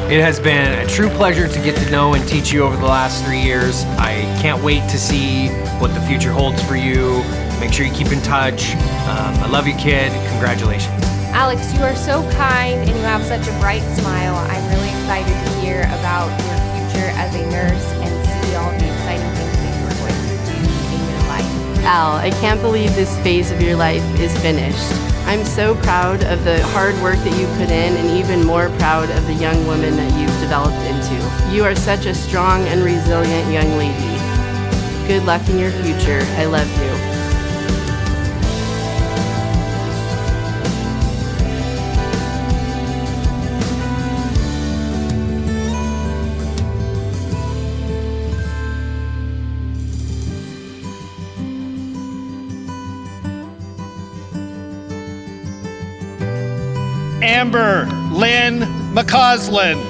[SPEAKER 22] It has been a true pleasure to get to know and teach you over the last 3 years. I can't wait to see what the future holds for you. Make sure you keep in touch. I love you, kid. Congratulations.
[SPEAKER 12] Alex, you are so kind and you have such a bright smile. I'm really excited to hear about your future as a nurse and see all the exciting things that you are going to do in your life.
[SPEAKER 23] Al, I can't believe this phase of your life is finished. I'm so proud of the hard work that you put in and even more proud of the young woman that you've developed into. You are such a strong and resilient young lady. Good luck in your future. I love you.
[SPEAKER 9] Amber Lynn McCausland.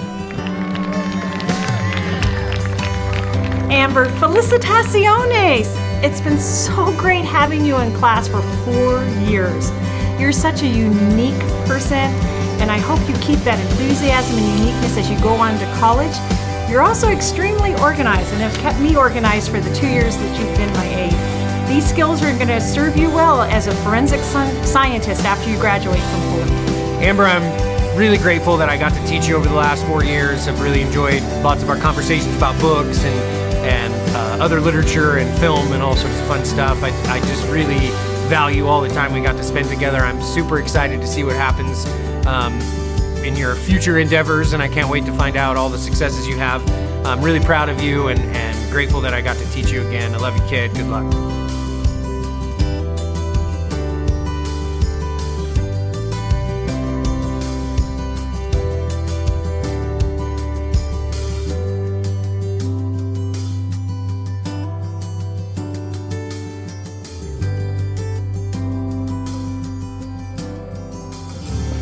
[SPEAKER 19] Amber, felicitaciones! It's been so great having you in class for 4 years. You're such a unique person, and I hope you keep that enthusiasm and uniqueness as you go on to college. You're also extremely organized and have kept me organized for the 2 years that you've been my aide. These skills are going to serve you well as a forensic scientist after you graduate from Ford.
[SPEAKER 22] Amber, I'm really grateful that I got to teach you over the last 4 years. I've really enjoyed lots of our conversations about books and other literature and film and all sorts of fun stuff. I just really value all the time we got to spend together. I'm super excited to see what happens in your future endeavors, and I can't wait to find out all the successes you have. I'm really proud of you and grateful that I got to teach you again. I love you, kid. Good luck.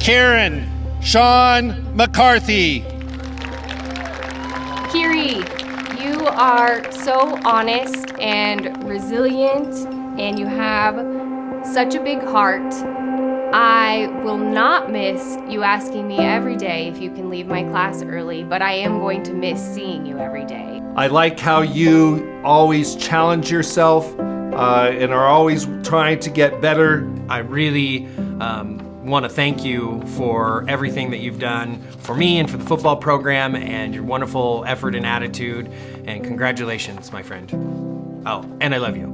[SPEAKER 9] Karen Sean McCarthy.
[SPEAKER 12] Kiri, you are so honest and resilient, and you have such a big heart. I will not miss you asking me every day if you can leave my class early, but I am going to miss seeing you every day.
[SPEAKER 10] I like how you always challenge yourself and are always trying to get better.
[SPEAKER 22] I really want to thank you for everything that you've done for me and for the football program and your wonderful effort and attitude. And congratulations, my friend. Oh, and I love you.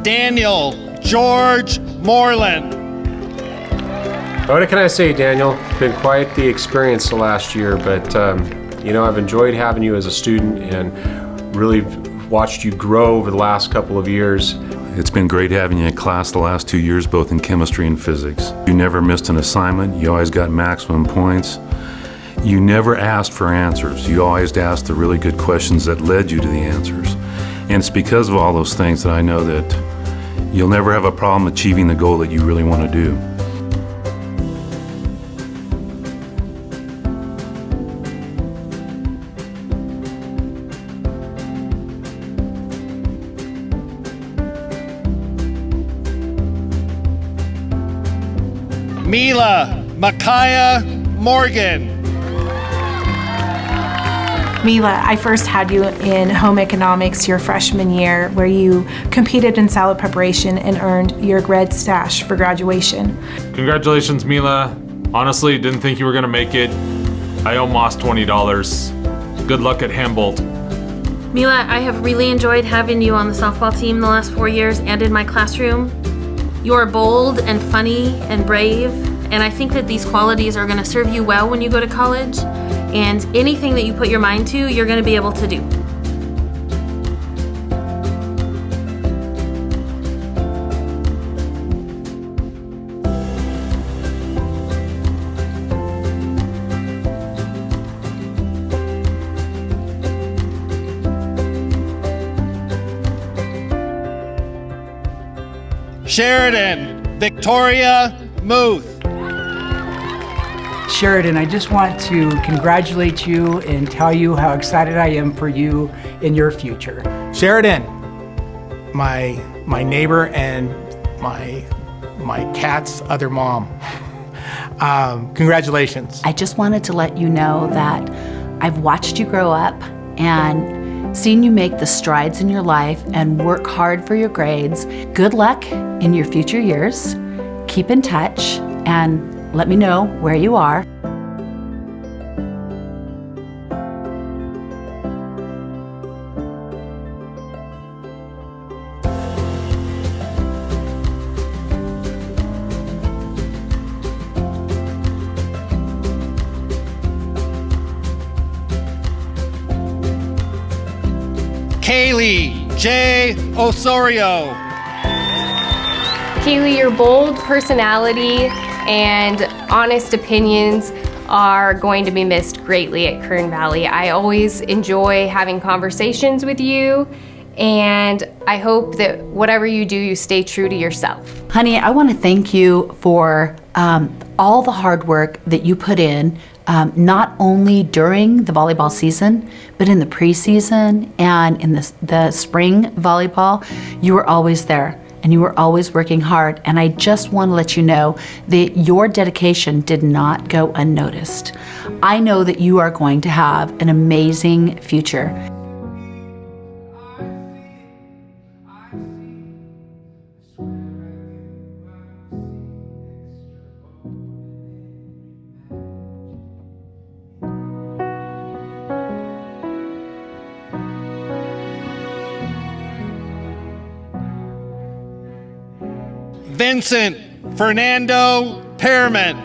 [SPEAKER 9] Daniel George Moreland.
[SPEAKER 2] What can I say, Daniel? It's been quite the experience the last year, but you know, I've enjoyed having you as a student and really watched you grow over the last couple of years.
[SPEAKER 4] It's been great having you in class the last 2 years, both in chemistry and physics. You never missed an assignment. You always got maximum points. You never asked for answers. You always asked the really good questions that led you to the answers. And it's because of all those things that I know that you'll never have a problem achieving the goal that you really want to do.
[SPEAKER 9] Mila Micaiah Morgan.
[SPEAKER 17] Mila, I first had you in home economics your freshman year, where you competed in salad preparation and earned your Red Stash for graduation.
[SPEAKER 5] Congratulations, Mila. Honestly, didn't think you were gonna make it. I almost $20. Good luck at Humboldt.
[SPEAKER 14] Mila, I have really enjoyed having you on the softball team the last 4 years and in my classroom. You are bold and funny and brave, and I think that these qualities are going to serve you well when you go to college, and anything that you put your mind to, you're going to be able to do.
[SPEAKER 9] Sheridan Victoria Muth.
[SPEAKER 11] Sheridan, I just want to congratulate you and tell you how excited I am for you in your future.
[SPEAKER 24] Sheridan, my neighbor and my cat's other mom. Congratulations.
[SPEAKER 15] I just wanted to let you know that I've watched you grow up and seen you make the strides in your life and work hard for your grades. Good luck in your future years. Keep in touch and let me know where you are.
[SPEAKER 9] Kaylee J. Osorio.
[SPEAKER 12] Kaylee, your bold personality and honest opinions are going to be missed greatly at Kern Valley. I always enjoy having conversations with you, and I hope that whatever you do, you stay true to yourself.
[SPEAKER 15] Honey, I want to thank you for all the hard work that you put in, not only during the volleyball season, but in the preseason and in the spring volleyball. You were always there and you were always working hard. And I just want to let you know that your dedication did not go unnoticed. I know that you are going to have an amazing future.
[SPEAKER 9] Vincent Fernando Pearman.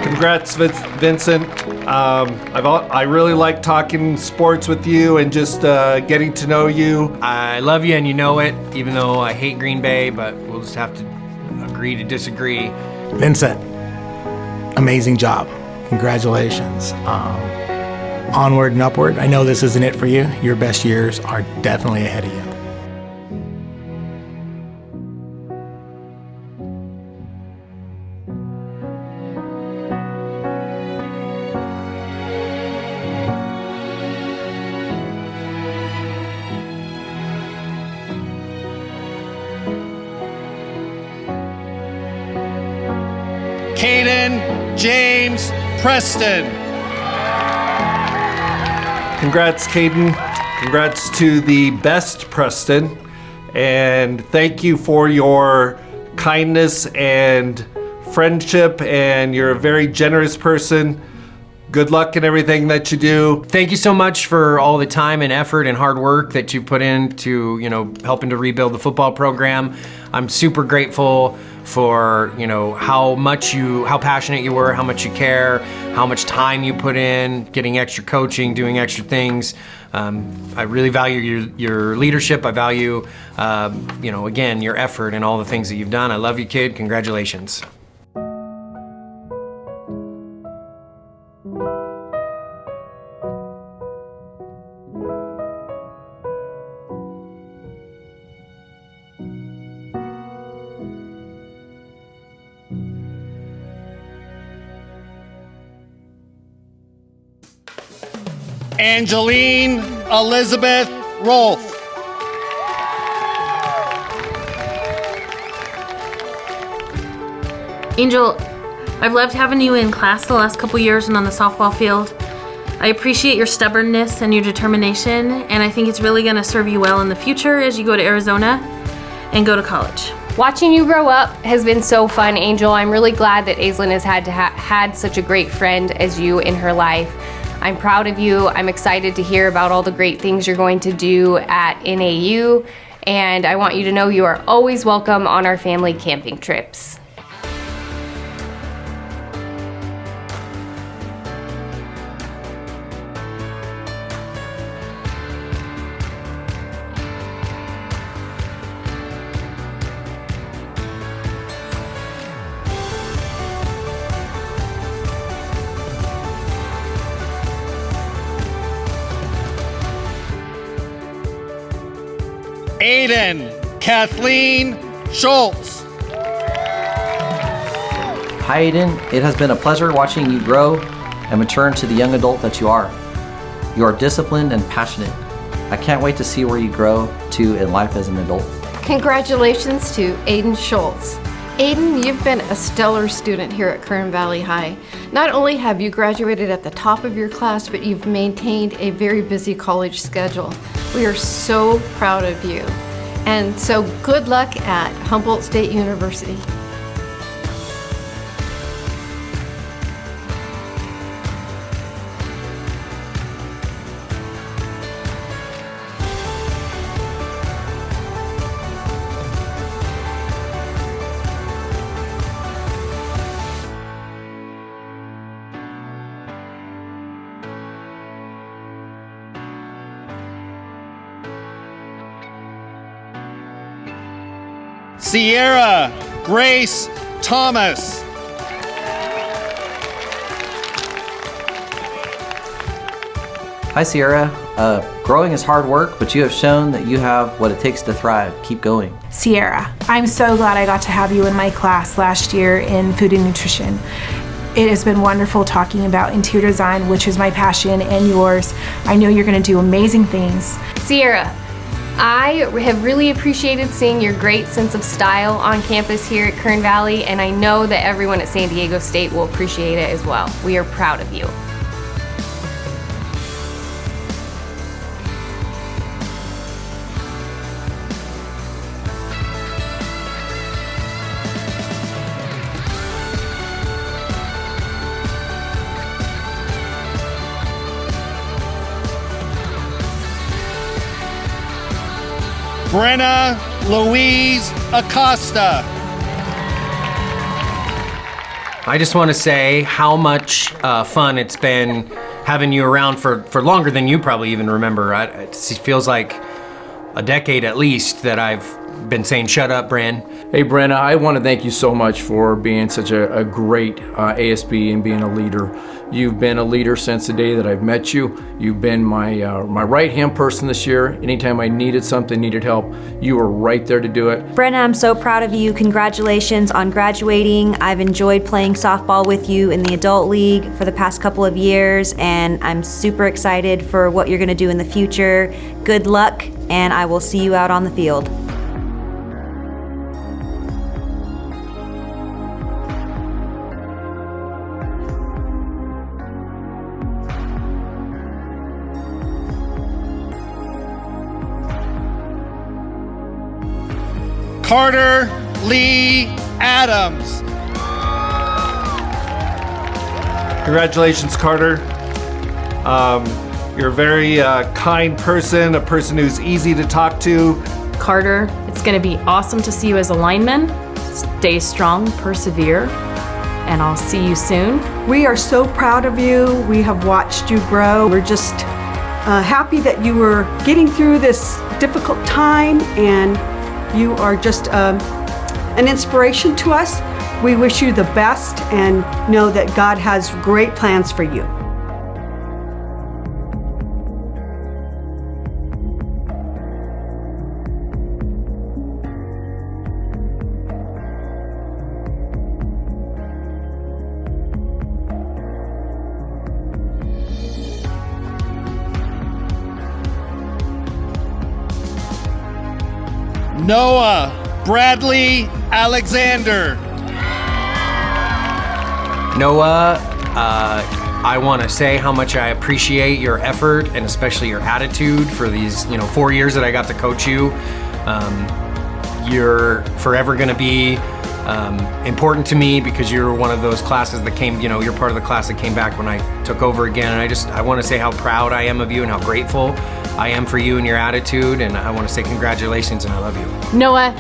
[SPEAKER 10] Congrats, Vincent. I really like talking sports with you and just getting to know you.
[SPEAKER 22] I love you and you know it, even though I hate Green Bay, but we'll just have to agree to disagree.
[SPEAKER 24] Vincent, amazing job. Congratulations. Onward and upward. I know this isn't it for you. Your best years are definitely ahead of you.
[SPEAKER 9] Caden James Preston.
[SPEAKER 10] Congrats, Caden. Congrats to the best Preston. And thank you for your kindness and friendship, and you're a very generous person. Good luck in everything that you do.
[SPEAKER 22] Thank you so much for all the time and effort and hard work that you put into, helping to rebuild the football program. I'm super grateful for, how passionate you were, how much you care, how much time you put in, getting extra coaching, doing extra things. I really value your leadership. I value, again, your effort and all the things that you've done. I love you, kid. Congratulations.
[SPEAKER 9] Angeline Elizabeth Rolfe.
[SPEAKER 14] Angel, I've loved having you in class the last couple years and on the softball field. I appreciate your stubbornness and your determination, and I think it's really going to serve you well in the future as you go to Arizona and go to college.
[SPEAKER 12] Watching you grow up has been so fun, Angel. I'm really glad that Aislinn has had such a great friend as you in her life. I'm proud of you. I'm excited to hear about all the great things you're going to do at NAU, and I want you to know you are always welcome on our family camping trips.
[SPEAKER 9] Aiden Kathleen Schultz.
[SPEAKER 3] Hi, Aiden. It has been a pleasure watching you grow and mature into the young adult that you are. You are disciplined and passionate. I can't wait to see where you grow to in life as an adult.
[SPEAKER 1] Congratulations to Aiden Schultz. Aiden, you've been a stellar student here at Kern Valley High. Not only have you graduated at the top of your class, but you've maintained a very busy college schedule. We are so proud of you. And so good luck at Humboldt State University.
[SPEAKER 9] Sierra Grace Thomas.
[SPEAKER 3] Hi, Sierra. Growing is hard work, but you have shown that you have what it takes to thrive. Keep going.
[SPEAKER 17] Sierra, I'm so glad I got to have you in my class last year in food and nutrition. It has been wonderful talking about interior design, which is my passion and yours. I know you're going to do amazing things.
[SPEAKER 12] Sierra, I have really appreciated seeing your great sense of style on campus here at Kern Valley, and I know that everyone at San Diego State will appreciate it as well. We are proud of you.
[SPEAKER 9] Brenna Louise Acosta.
[SPEAKER 22] I just want to say how much fun it's been having you around for longer than you probably even remember. It feels like a decade at least that I've been saying, shut up, Bren.
[SPEAKER 6] Hey, Brenna, I want to thank you so much for being such a great ASB and being a leader. You've been a leader since the day that I've met you. You've been my right-hand person this year. Anytime I needed something, needed help, you were right there to do it.
[SPEAKER 18] Brenna, I'm so proud of you. Congratulations on graduating. I've enjoyed playing softball with you in the adult league for the past couple of years, and I'm super excited for what you're going to do in the future. Good luck, and I will see you out on the field.
[SPEAKER 9] Carter Lee Adams.
[SPEAKER 10] Congratulations, Carter. You're a very kind person, a person who's easy to talk to.
[SPEAKER 7] Carter, it's going to be awesome to see you as a lineman. Stay strong, persevere, and I'll see you soon.
[SPEAKER 8] We are so proud of you. We have watched you grow. We're just happy that you were getting through this difficult time, and you are just an inspiration to us. We wish you the best and know that God has great plans for you.
[SPEAKER 9] Noah Bradley Alexander.
[SPEAKER 22] Noah, I want to say how much I appreciate your effort and especially your attitude for these, 4 years that I got to coach you. You're forever going to be important to me because you're one of those classes that came, you're part of the class that came back when I took over again. And I want to say how proud I am of you and how grateful I am for you and your attitude. And I want to say congratulations and I love you.
[SPEAKER 7] Noah,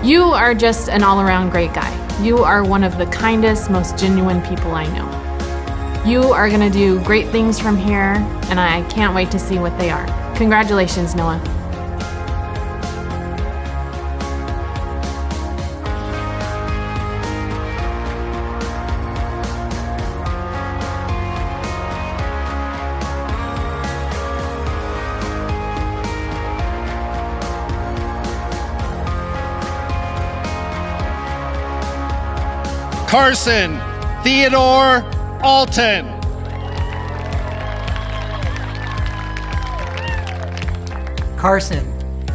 [SPEAKER 7] you are just an all-around great guy. You are one of the kindest, most genuine people I know. You are going to do great things from here, and I can't wait to see what they are. Congratulations, Noah.
[SPEAKER 9] Carson Theodore Alton.
[SPEAKER 11] Carson,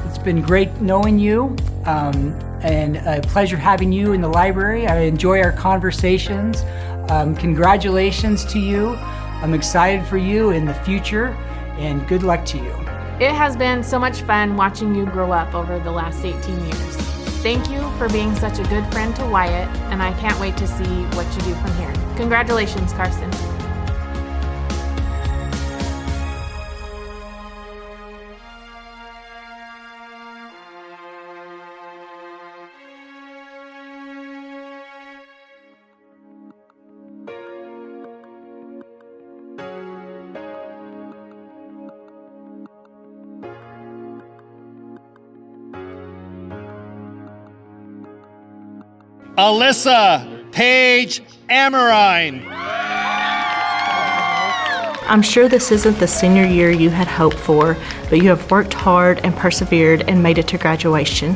[SPEAKER 11] it's been great knowing you and a pleasure having you in the library. I enjoy our conversations. Congratulations to you. I'm excited for you in the future and good luck to you.
[SPEAKER 7] It has been so much fun watching you grow up over the last 18 years. Thank you for being such a good friend to Wyatt, and I can't wait to see what you do from here. Congratulations, Carson.
[SPEAKER 9] Alyssa Paige Amorine.
[SPEAKER 13] I'm sure this isn't the senior year you had hoped for, but you have worked hard and persevered and made it to graduation.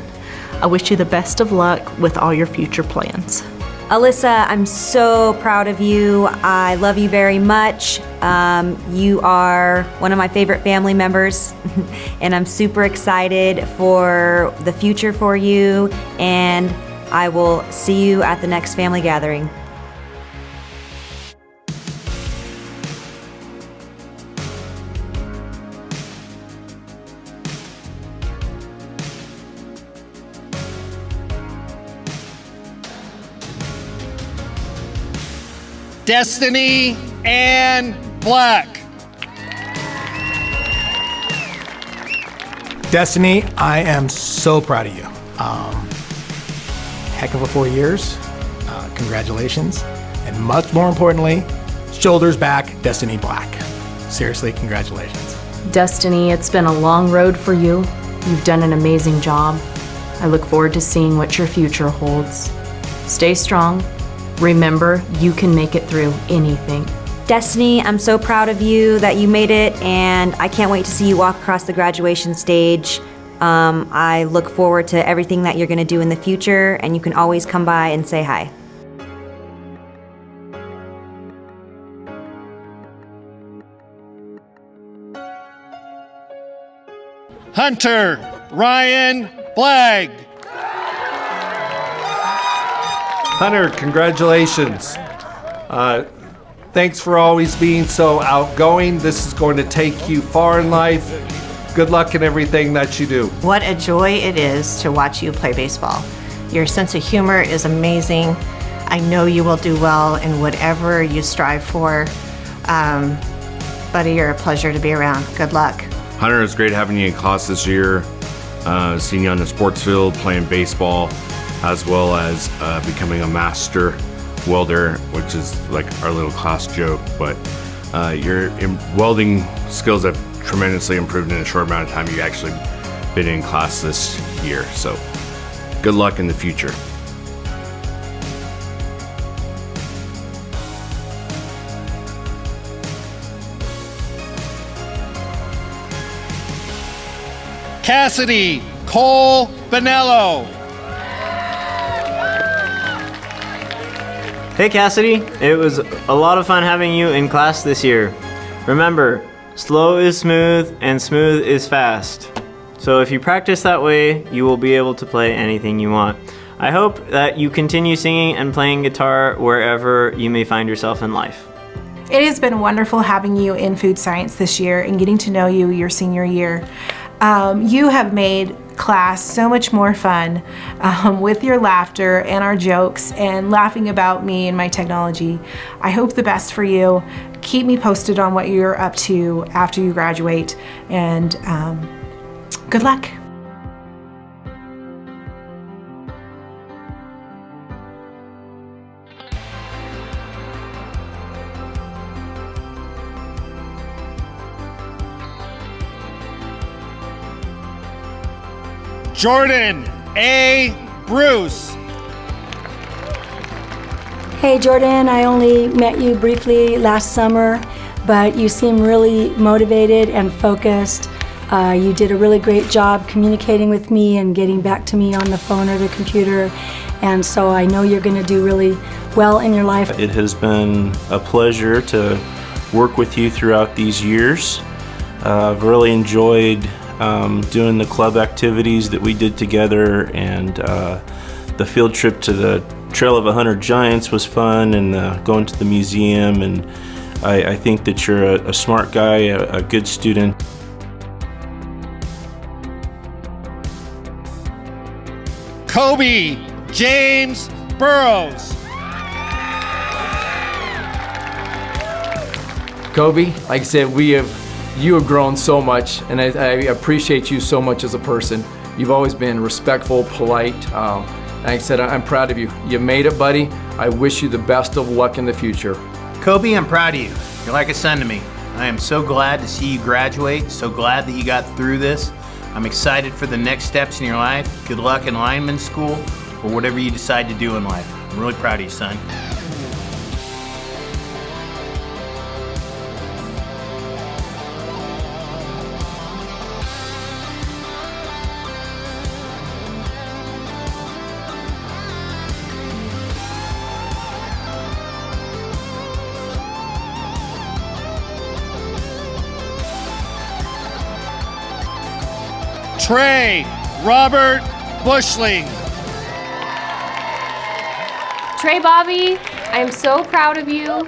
[SPEAKER 13] I wish you the best of luck with all your future plans.
[SPEAKER 18] Alyssa, I'm so proud of you. I love you very much. You are one of my favorite family members, and I'm super excited for the future for you, and I will see you at the next family gathering.
[SPEAKER 9] Destiny Ann Black.
[SPEAKER 24] Destiny, I am so proud of you. Heck of a 4 years. Congratulations. And much more importantly, shoulders back, Destiny Black. Seriously, congratulations.
[SPEAKER 7] Destiny, it's been a long road for you. You've done an amazing job. I look forward to seeing what your future holds. Stay strong. Remember, you can make it through anything.
[SPEAKER 18] Destiny, I'm so proud of you that you made it, and I can't wait to see you walk across the graduation stage. I look forward to everything that you're going to do in the future, and you can always come by and say hi.
[SPEAKER 9] Hunter Ryan Blagg.
[SPEAKER 10] Hunter, congratulations. Thanks for always being so outgoing. This is going to take you far in life. good luck in everything that you do.
[SPEAKER 16] What a joy it is to watch you play baseball. Your sense of humor is amazing. I know you will do well in whatever you strive for. Buddy, you're a pleasure to be around. Good luck.
[SPEAKER 20] Hunter, it's great having you in class this year, seeing you on the sports field, playing baseball, as well as becoming a master welder, which is like our little class joke. But your welding skills have tremendously improved in a short amount of time. You've actually been in class this year. So good luck in the future.
[SPEAKER 9] Cassidy Cole Bonello.
[SPEAKER 21] Hey Cassidy, it was a lot of fun having you in class this year. Remember, slow is smooth and smooth is fast. So if you practice that way, you will be able to play anything you want. I hope that you continue singing and playing guitar wherever you may find yourself in life.
[SPEAKER 17] It has been wonderful having you in food science this year and getting to know you your senior year. You have made class so much more fun with your laughter and our jokes and laughing about me and my technology. I hope the best for you. Keep me posted on what you're up to after you graduate, and good luck.
[SPEAKER 9] Jordan A. Bruce.
[SPEAKER 23] Hey Jordan, I only met you briefly last summer, but you seem really motivated and focused. You did a really great job communicating with me and getting back to me on the phone or the computer, and so I know you're going to do really well in your life.
[SPEAKER 25] It has been a pleasure to work with you throughout these years. I've really enjoyed doing the club activities that we did together, and the field trip to the Trail of 100 Giants was fun, and going to the museum, and I think that you're a smart guy, a good student.
[SPEAKER 9] Kobe James Burrows.
[SPEAKER 6] Kobe, like I said, you have grown so much, and I appreciate you so much as a person. You've always been respectful, polite. Like I said, I'm proud of you. You made it, buddy. I wish you the best of luck in the future.
[SPEAKER 26] Kobe, I'm proud of you. You're like a son to me. I am so glad to see you graduate, so glad that you got through this. I'm excited for the next steps in your life. Good luck in lineman school or whatever you decide to do in life. I'm really proud of you, son.
[SPEAKER 9] Trey Robert Bushling.
[SPEAKER 12] Trey Bobby, I'm so proud of you.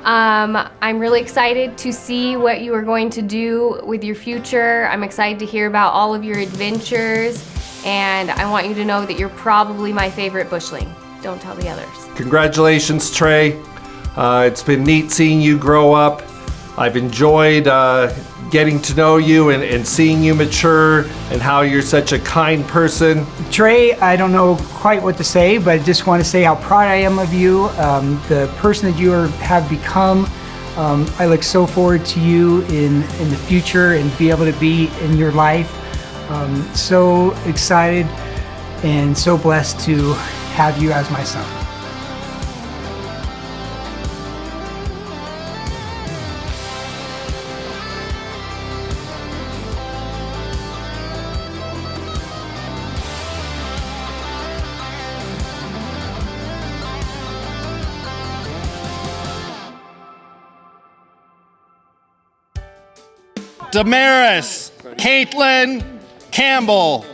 [SPEAKER 12] I'm really excited to see what you are going to do with your future. I'm excited to hear about all of your adventures, and I want you to know that you're probably my favorite Bushling. Don't tell the others.
[SPEAKER 10] Congratulations, Trey. It's been neat seeing you grow up. I've enjoyed getting to know you and seeing you mature and how you're such a kind person.
[SPEAKER 11] Trey, I don't know quite what to say, but I just want to say how proud I am of you, the person that you have become. I look so forward to you in the future and be able to be in your life. So excited and so blessed to have you as my son.
[SPEAKER 9] Damaris Caitlin Campbell.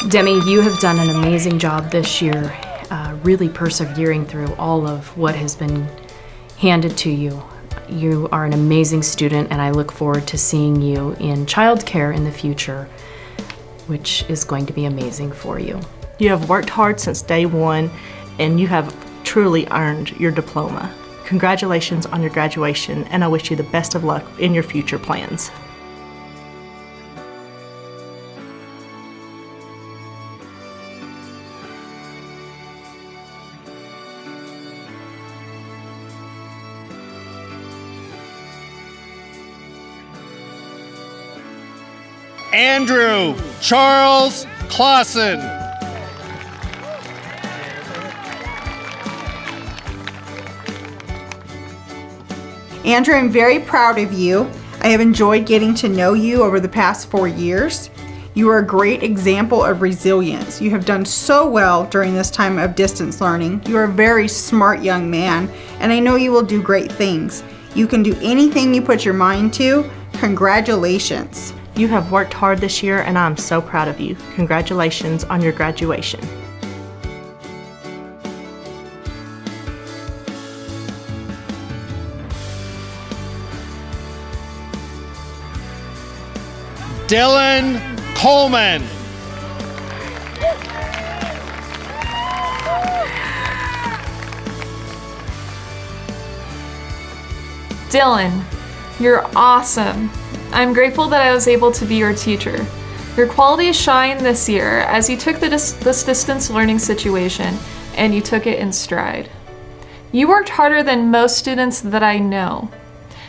[SPEAKER 27] Demi, you have done an amazing job this year, really persevering through all of what has been handed to you. you are an amazing student, and I look forward to seeing you in childcare in the future, which is going to be amazing for you.
[SPEAKER 13] You have worked hard since day one, and you have truly earned your diploma. Congratulations on your graduation, and I wish you the best of luck in your future plans.
[SPEAKER 9] Andrew Charles Clausen.
[SPEAKER 1] Andrew, I'm very proud of you. I have enjoyed getting to know you over the past 4 years. You are a great example of resilience. You have done so well during this time of distance learning. You are a very smart young man, and I know you will do great things. You can do anything you put your mind to. Congratulations.
[SPEAKER 13] You have worked hard this year, and I'm so proud of you. Congratulations on your graduation.
[SPEAKER 9] Dylan Coleman.
[SPEAKER 2] Dylan, you're awesome. I'm grateful that I was able to be your teacher. Your qualities shine this year as you took this distance learning situation and you took it in stride. You worked harder than most students that I know,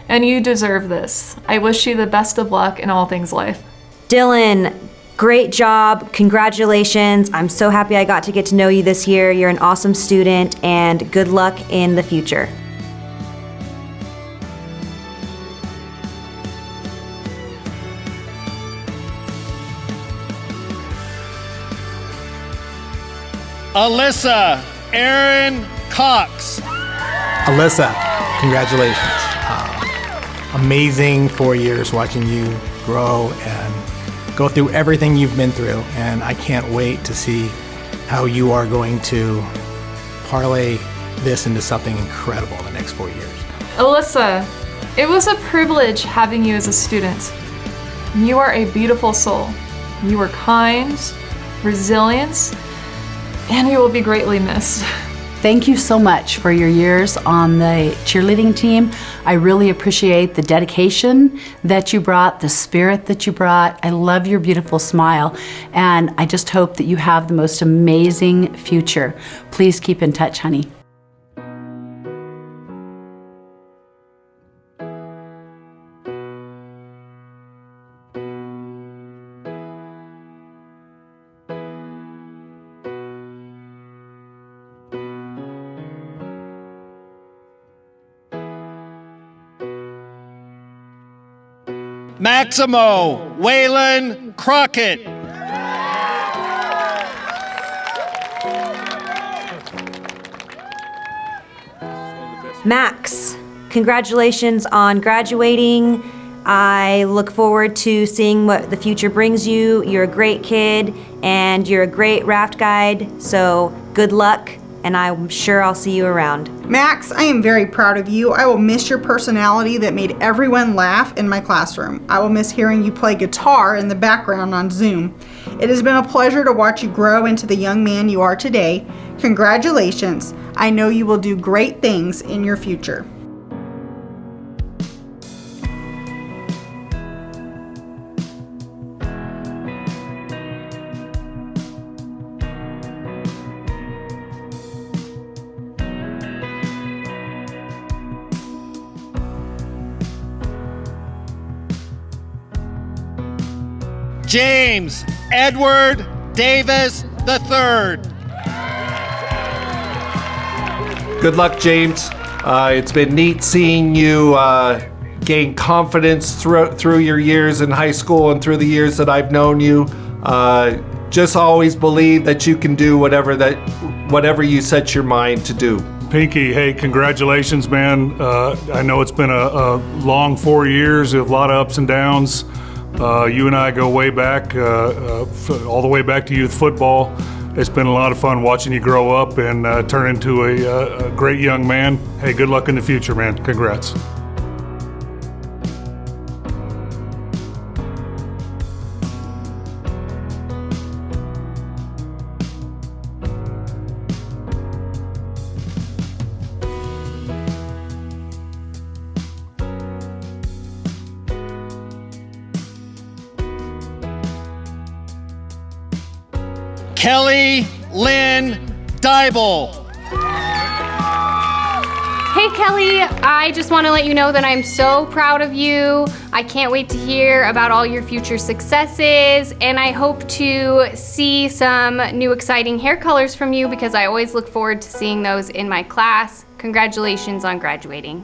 [SPEAKER 2] and you deserve this. I wish you the best of luck in all things life.
[SPEAKER 18] Dylan, great job. Congratulations. I'm so happy I got to get to know you this year. You're an awesome student, and good luck in the future.
[SPEAKER 9] Alyssa Aaron Cox.
[SPEAKER 24] Alyssa, congratulations. Amazing 4 years watching you grow and go through everything you've been through. And I can't wait to see how you are going to parlay this into something incredible in the next 4 years.
[SPEAKER 2] Alyssa, it was a privilege having you as a student. You are a beautiful soul. You are kind, resilient, and you will be greatly missed.
[SPEAKER 4] Thank you so much for your years on the cheerleading team. I really appreciate the dedication that you brought, the spirit that you brought. I love your beautiful smile, and I just hope that you have the most amazing future. Please keep in touch, honey.
[SPEAKER 9] Maximo Waylon Crockett.
[SPEAKER 18] Max, congratulations on graduating. I look forward to seeing what the future brings you. You're a great kid, and you're a great raft guide, so good luck, and I'm sure I'll see you around.
[SPEAKER 1] Max, I am very proud of you. I will miss your personality that made everyone laugh in my classroom. I will miss hearing you play guitar in the background on Zoom. It has been a pleasure to watch you grow into the young man you are today. Congratulations. I know you will do great things in your future.
[SPEAKER 9] James Edward Davis III.
[SPEAKER 10] Good luck, James. It's been neat seeing you gain confidence through your years in high school and through the years that I've known you. Just always believe that you can do whatever you set your mind to do.
[SPEAKER 5] Pinky, hey, congratulations, man. I know it's been a long 4 years of a lot of ups and downs. You and I go way back, all the way back to youth football. It's been a lot of fun watching you grow up and turn into a great young man. Hey, good luck in the future, man. Congrats.
[SPEAKER 9] Kelly Lynn Dybel.
[SPEAKER 12] Hey Kelly, I just want to let you know that I'm so proud of you. I can't wait to hear about all your future successes, and I hope to see some new exciting hair colors from you because I always look forward to seeing those in my class. Congratulations on graduating.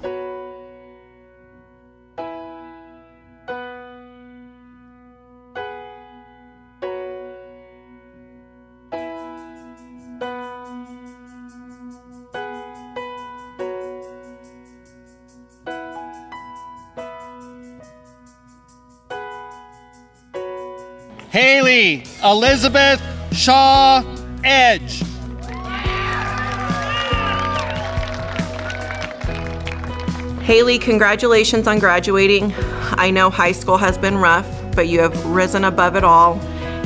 [SPEAKER 9] Haley Elizabeth Shaw Edge.
[SPEAKER 3] Haley, congratulations on graduating. I know high school has been rough, but you have risen above it all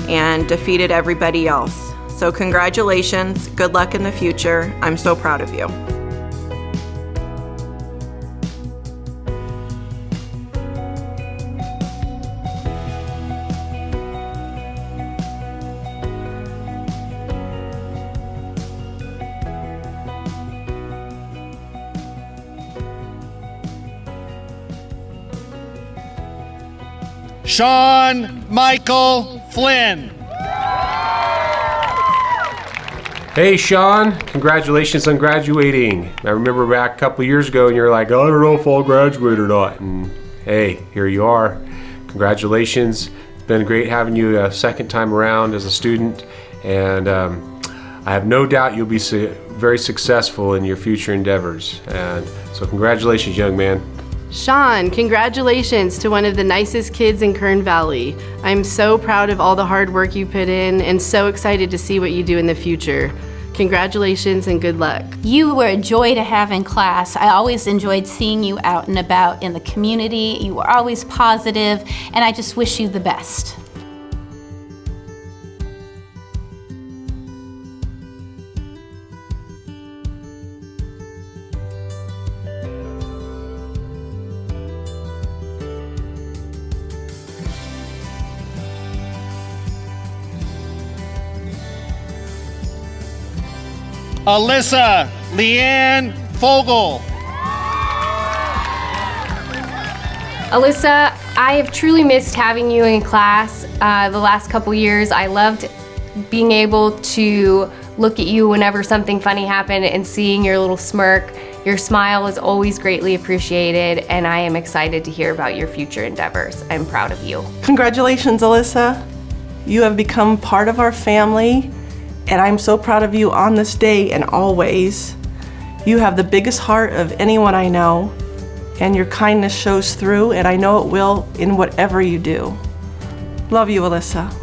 [SPEAKER 3] and defeated everybody else. So congratulations, good luck in the future. I'm so proud of you.
[SPEAKER 9] Sean Michael Flynn.
[SPEAKER 7] Hey Sean, congratulations on graduating. I remember back a couple years ago and you're like, I don't know if I'll graduate or not. And hey, here you are. Congratulations. It's been great having you a second time around as a student. And I have no doubt you'll be very successful in your future endeavors. And so congratulations, young man.
[SPEAKER 8] Sean, congratulations to one of the nicest kids in Kern Valley. I'm so proud of all the hard work you put in and so excited to see what you do in the future. Congratulations and good luck.
[SPEAKER 14] You were a joy to have in class. I always enjoyed seeing you out and about in the community. You were always positive, and I just wish you the best.
[SPEAKER 9] Alyssa Leanne Fogel.
[SPEAKER 12] Alyssa, I have truly missed having you in class the last couple years. I loved being able to look at you whenever something funny happened and seeing your little smirk. Your smile is always greatly appreciated, and I am excited to hear about your future endeavors. I'm proud of you.
[SPEAKER 15] Congratulations, Alyssa. You have become part of our family, and I'm so proud of you on this day and always. You have the biggest heart of anyone I know, and your kindness shows through, and I know it will in whatever you do. Love you, Alyssa.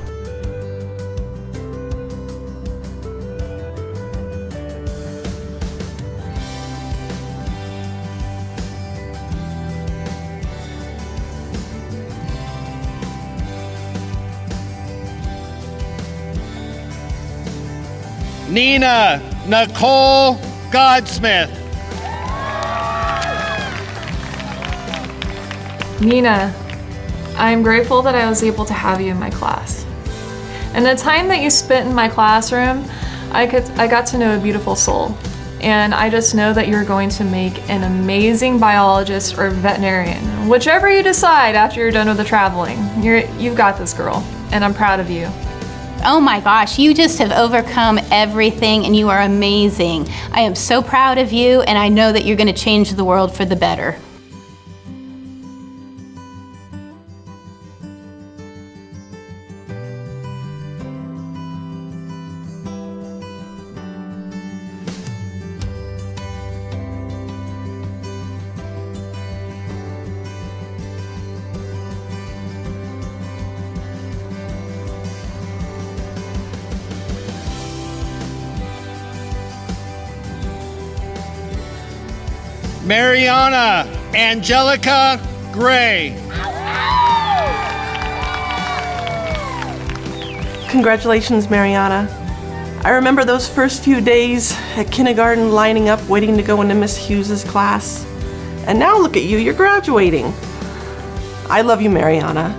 [SPEAKER 9] Nina Nicole Godsmith.
[SPEAKER 2] Nina, I'm grateful that I was able to have you in my class. And the time that you spent in my classroom, I got to know a beautiful soul. And I just know that you're going to make an amazing biologist or veterinarian, whichever you decide after you're done with the traveling. You've got this, girl, and I'm proud of you.
[SPEAKER 14] Oh my gosh, you just have overcome everything and you are amazing. I am so proud of you, and I know that you're going to change the world for the better.
[SPEAKER 9] Mariana Angelica Gray.
[SPEAKER 15] Congratulations, Mariana. I remember those first few days at kindergarten lining up waiting to go into Miss Hughes's class. And now look at you, you're graduating. I love you, Mariana.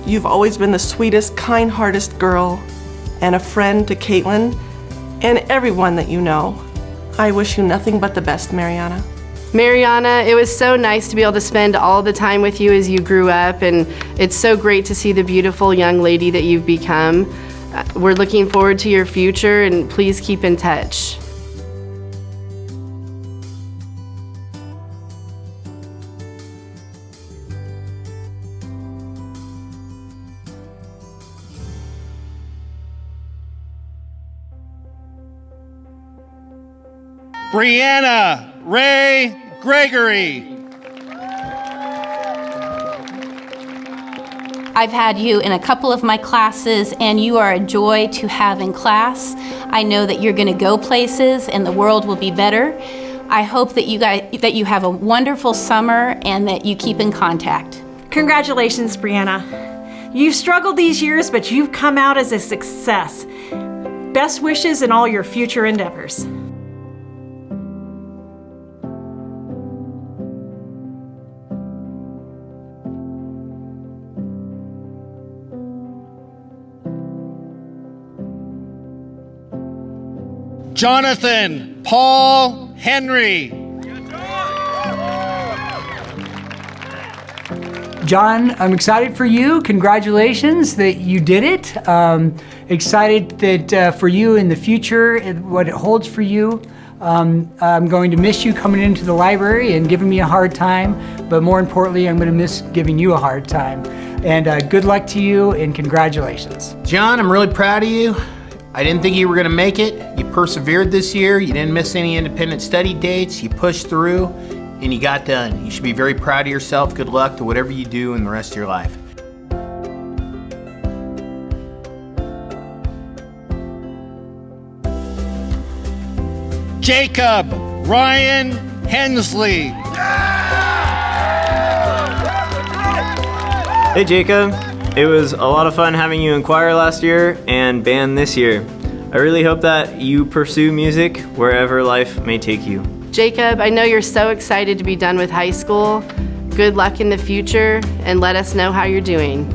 [SPEAKER 15] You've always been the sweetest, kind-hearted girl, and a friend to Caitlin and everyone that you know. I wish you nothing but the best, Mariana.
[SPEAKER 8] Mariana, it was so nice to be able to spend all the time with you as you grew up, and it's so great to see the beautiful young lady that you've become. We're looking forward to your future, and please keep in touch.
[SPEAKER 9] Brianna Ray Gregory.
[SPEAKER 14] I've had you in a couple of my classes, and you are a joy to have in class. I know that you're going to go places and the world will be better. I hope that you have a wonderful summer and that you keep in contact.
[SPEAKER 16] Congratulations, Brianna. You've struggled these years, but you've come out as a success. Best wishes in all your future endeavors.
[SPEAKER 9] Jonathan Paul Henry.
[SPEAKER 11] John, I'm excited for you. Congratulations that you did it. Excited that for you in the future, and what it holds for you. I'm going to miss you coming into the library and giving me a hard time, but more importantly, I'm going to miss giving you a hard time. And good luck to you and congratulations.
[SPEAKER 26] John, I'm really proud of you. I didn't think you were gonna make it. You persevered this year. You didn't miss any independent study dates. You pushed through and you got done. You should be very proud of yourself. Good luck to whatever you do in the rest of your life.
[SPEAKER 9] Jacob Ryan Hensley.
[SPEAKER 17] Hey Jacob, it was a lot of fun having you in choir last year and band this year. I really hope that you pursue music wherever life may take you.
[SPEAKER 8] Jacob, I know you're so excited to be done with high school. Good luck in the future, and let us know how you're doing.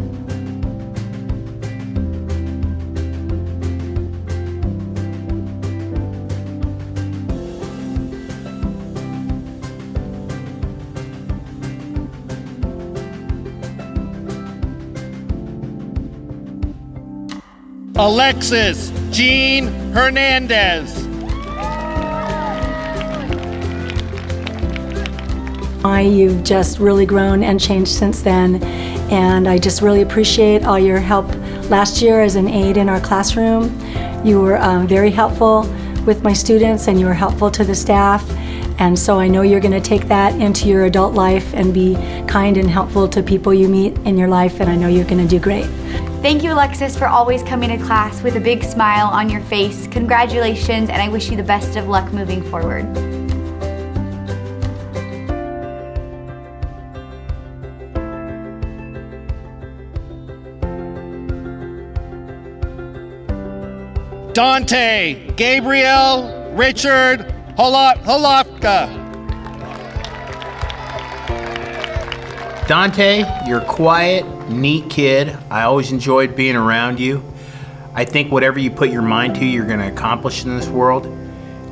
[SPEAKER 9] Alexis Jean Hernandez.
[SPEAKER 19] You've just really grown and changed since then, and I just really appreciate all your help last year as an aide in our classroom. You were very helpful with my students, and you were helpful to the staff, and so I know you're going to take that into your adult life and be kind and helpful to people you meet in your life, and I know you're going to do great.
[SPEAKER 20] Thank you, Alexis, for always coming to class with a big smile on your face. Congratulations, and I wish you the best of luck moving forward.
[SPEAKER 9] Dante Gabriel Richard Holofka.
[SPEAKER 26] Dante, you're a quiet, neat kid. I always enjoyed being around you. I think whatever you put your mind to, you're gonna accomplish in this world.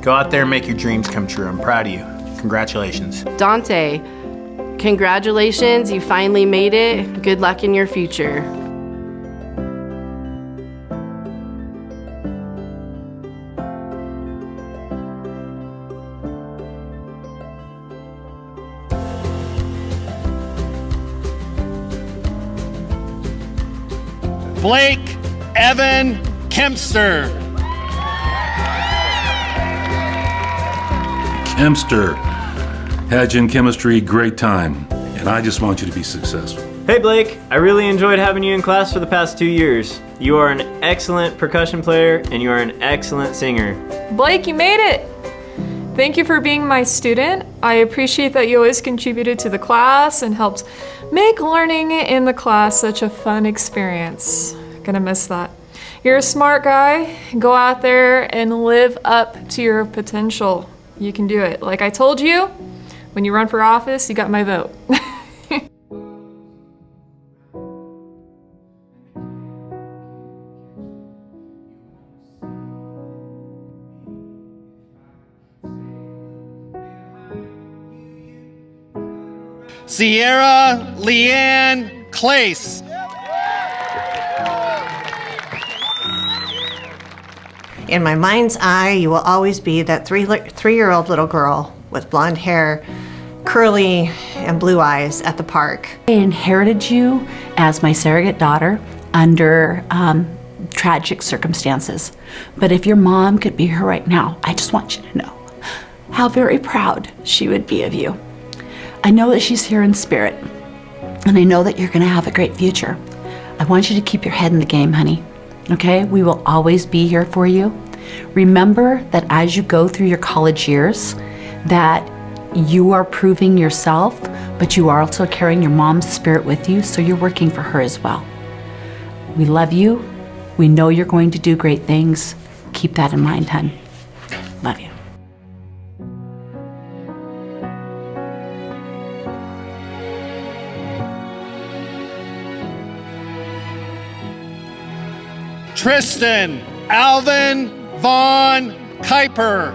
[SPEAKER 26] Go out there and make your dreams come true. I'm proud of you. Congratulations.
[SPEAKER 8] Dante, congratulations, you finally made it. Good luck in your future.
[SPEAKER 9] Blake Evan Kempster.
[SPEAKER 21] Kempster, had you in chemistry, great time, and I just want you to be successful.
[SPEAKER 17] Hey Blake, I really enjoyed having you in class for the past 2 years. You are an excellent percussion player and you are an excellent singer.
[SPEAKER 2] Blake, you made it! Thank you for being my student. I appreciate that you always contributed to the class and helped make learning in the class such a fun experience. Gonna miss that. You're a smart guy. Go out there and live up to your potential. You can do it. Like I told you, when you run for office, you got my vote.
[SPEAKER 9] Sierra Leanne Clace.
[SPEAKER 6] In my mind's eye, you will always be that three-year-old little girl with blonde hair, curly and blue eyes at the park.
[SPEAKER 4] I inherited you as my surrogate daughter under tragic circumstances. But if your mom could be here right now, I just want you to know how very proud she would be of you. I know that she's here in spirit, and I know that you're gonna have a great future. I want you to keep your head in the game, honey, okay? We will always be here for you. Remember that as you go through your college years, that you are proving yourself, but you are also carrying your mom's spirit with you, so you're working for her as well. We love you. We know you're going to do great things. Keep that in mind, hon. Love you.
[SPEAKER 9] Tristan Alvin Vaughn Kuiper.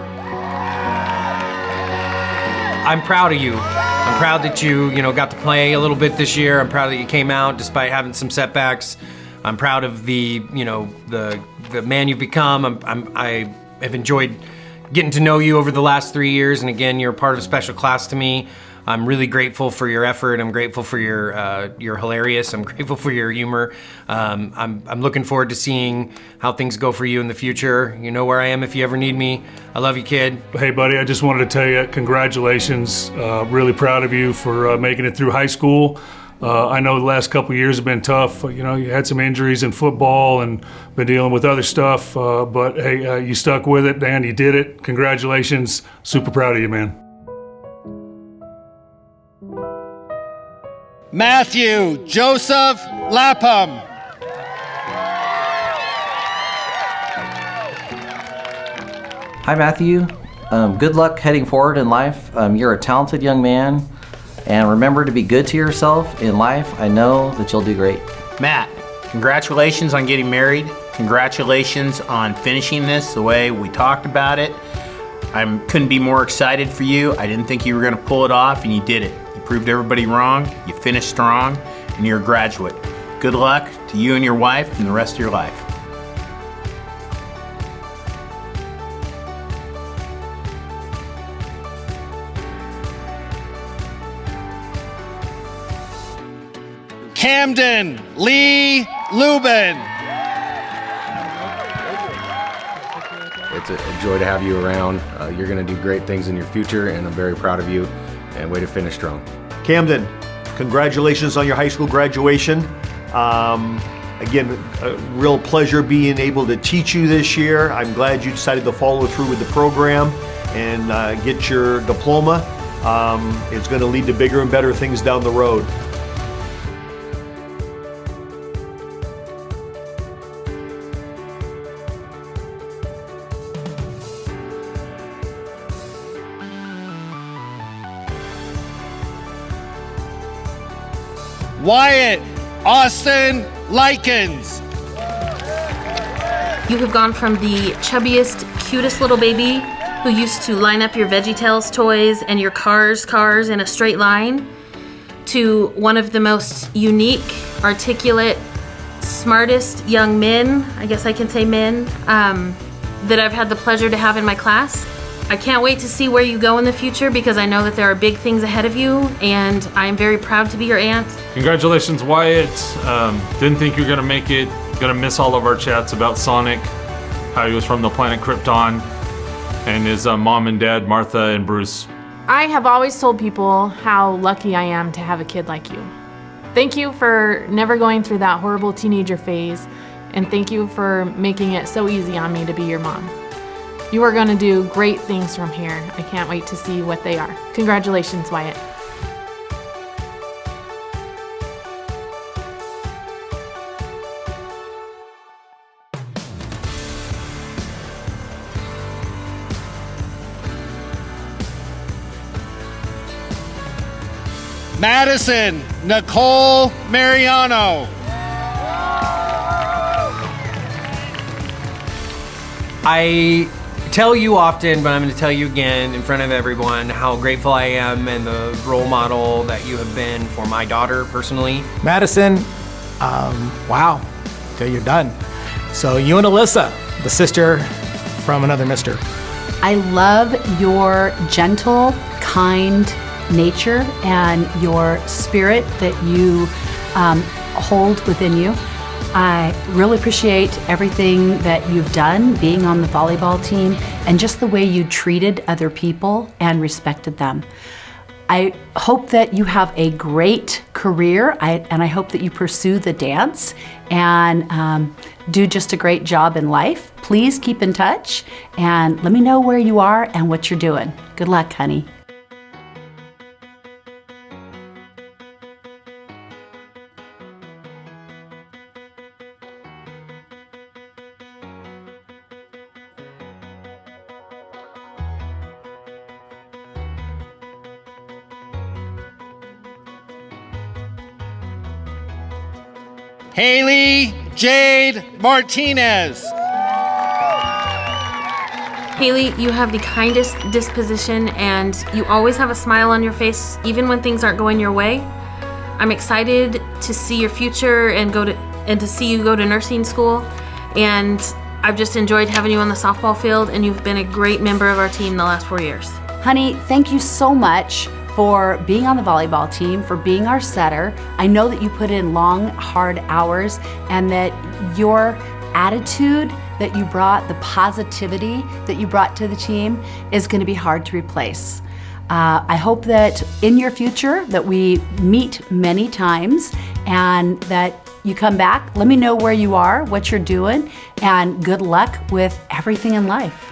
[SPEAKER 13] I'm proud of you. I'm proud that you got to play a little bit this year. I'm proud that you came out despite having some setbacks. I'm proud of the man you've become. I have enjoyed getting to know you over the last 3 years, and again, you're a part of a special class to me. I'm really grateful for your effort. I'm grateful for you're hilarious. I'm grateful for your humor. I'm looking forward to seeing how things go for you in the future. You know where I am if you ever need me. I love you, kid.
[SPEAKER 5] Hey, buddy, I just wanted to tell you congratulations. Really proud of you for making it through high school. I know the last couple of years have been tough. You had some injuries in football and been dealing with other stuff. But hey, you stuck with it, Dan. You did it. Congratulations. Super proud of you, man.
[SPEAKER 9] Matthew Joseph Lapham.
[SPEAKER 22] Hi, Matthew. Good luck heading forward in life. You're a talented young man, and remember to be good to yourself in life. I know that you'll do great.
[SPEAKER 26] Matt, congratulations on getting married. Congratulations on finishing this the way we talked about it. I couldn't be more excited for you. I didn't think you were going to pull it off, and you did it. You proved everybody wrong. You finished strong, and you're a graduate. Good luck to you and your wife and the rest of your life.
[SPEAKER 9] Camden Lee Lubin.
[SPEAKER 7] It's a joy to have you around. You're going to do great things in your future, and I'm very proud of you, and way to finish strong.
[SPEAKER 23] Camden, congratulations on your high school graduation. Again, a real pleasure being able to teach you this year. I'm glad you decided to follow through with the program and get your diploma. It's going to lead to bigger and better things down the road.
[SPEAKER 9] Wyatt Austin Likens.
[SPEAKER 24] You have gone from the chubbiest, cutest little baby who used to line up your VeggieTales toys and your cars in a straight line to one of the most unique, articulate, smartest young men, I guess I can say men, that I've had the pleasure to have in my class. I can't wait to see where you go in the future because I know that there are big things ahead of you, and I am very proud to be your aunt.
[SPEAKER 25] Congratulations, Wyatt. Didn't think you were gonna make it. Gonna miss all of our chats about Sonic, how he was from the planet Krypton, and his mom and dad, Martha and Bruce.
[SPEAKER 2] I have always told people how lucky I am to have a kid like you. Thank you for never going through that horrible teenager phase, and thank you for making it so easy on me to be your mom. You are going to do great things from here. I can't wait to see what they are. Congratulations, Wyatt.
[SPEAKER 9] Madison Nicole Mariano.
[SPEAKER 13] tell you often, but I'm going to tell you again in front of everyone how grateful I am and the role model that you have been for my daughter personally.
[SPEAKER 1] Madison, wow, till you're done. So you and Alyssa, the sister from another mister.
[SPEAKER 4] I love your gentle, kind nature and your spirit that you hold within you. I really appreciate everything that you've done, being on the volleyball team, and just the way you treated other people and respected them. I hope that you have a great career, and I hope that you pursue the dance and do just a great job in life. Please keep in touch and let me know where you are and what you're doing. Good luck, honey.
[SPEAKER 9] Haley Jade Martinez.
[SPEAKER 24] Haley, you have the kindest disposition and you always have a smile on your face even when things aren't going your way. I'm excited to see your future and to see you go to nursing school, and I've just enjoyed having you on the softball field, and you've been a great member of our team the last 4 years.
[SPEAKER 4] Honey, thank you so much for being on the volleyball team, for being our setter. I know that you put in long, hard hours, and that your attitude that you brought, the positivity that you brought to the team is going to be hard to replace. I hope that in your future that we meet many times and that you come back. Let me know where you are, what you're doing, and good luck with everything in life.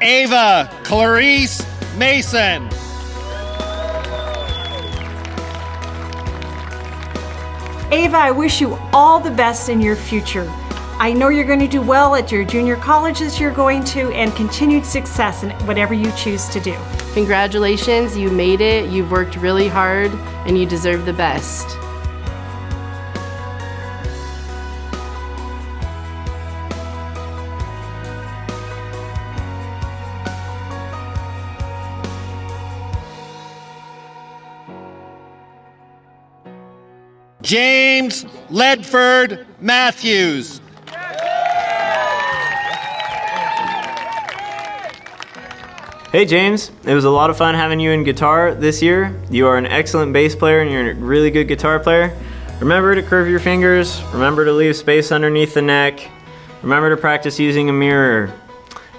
[SPEAKER 9] Ava Clarice Mason.
[SPEAKER 16] Ava, I wish you all the best in your future. I know you're going to do well at your junior colleges you're going to, and continued success in whatever you choose to do.
[SPEAKER 8] Congratulations, you made it, you've worked really hard, and you deserve the best.
[SPEAKER 9] James Ledford Matthews.
[SPEAKER 17] Hey James, it was a lot of fun having you in guitar this year. You are an excellent bass player and you're a really good guitar player. Remember to curve your fingers, remember to leave space underneath the neck, remember to practice using a mirror.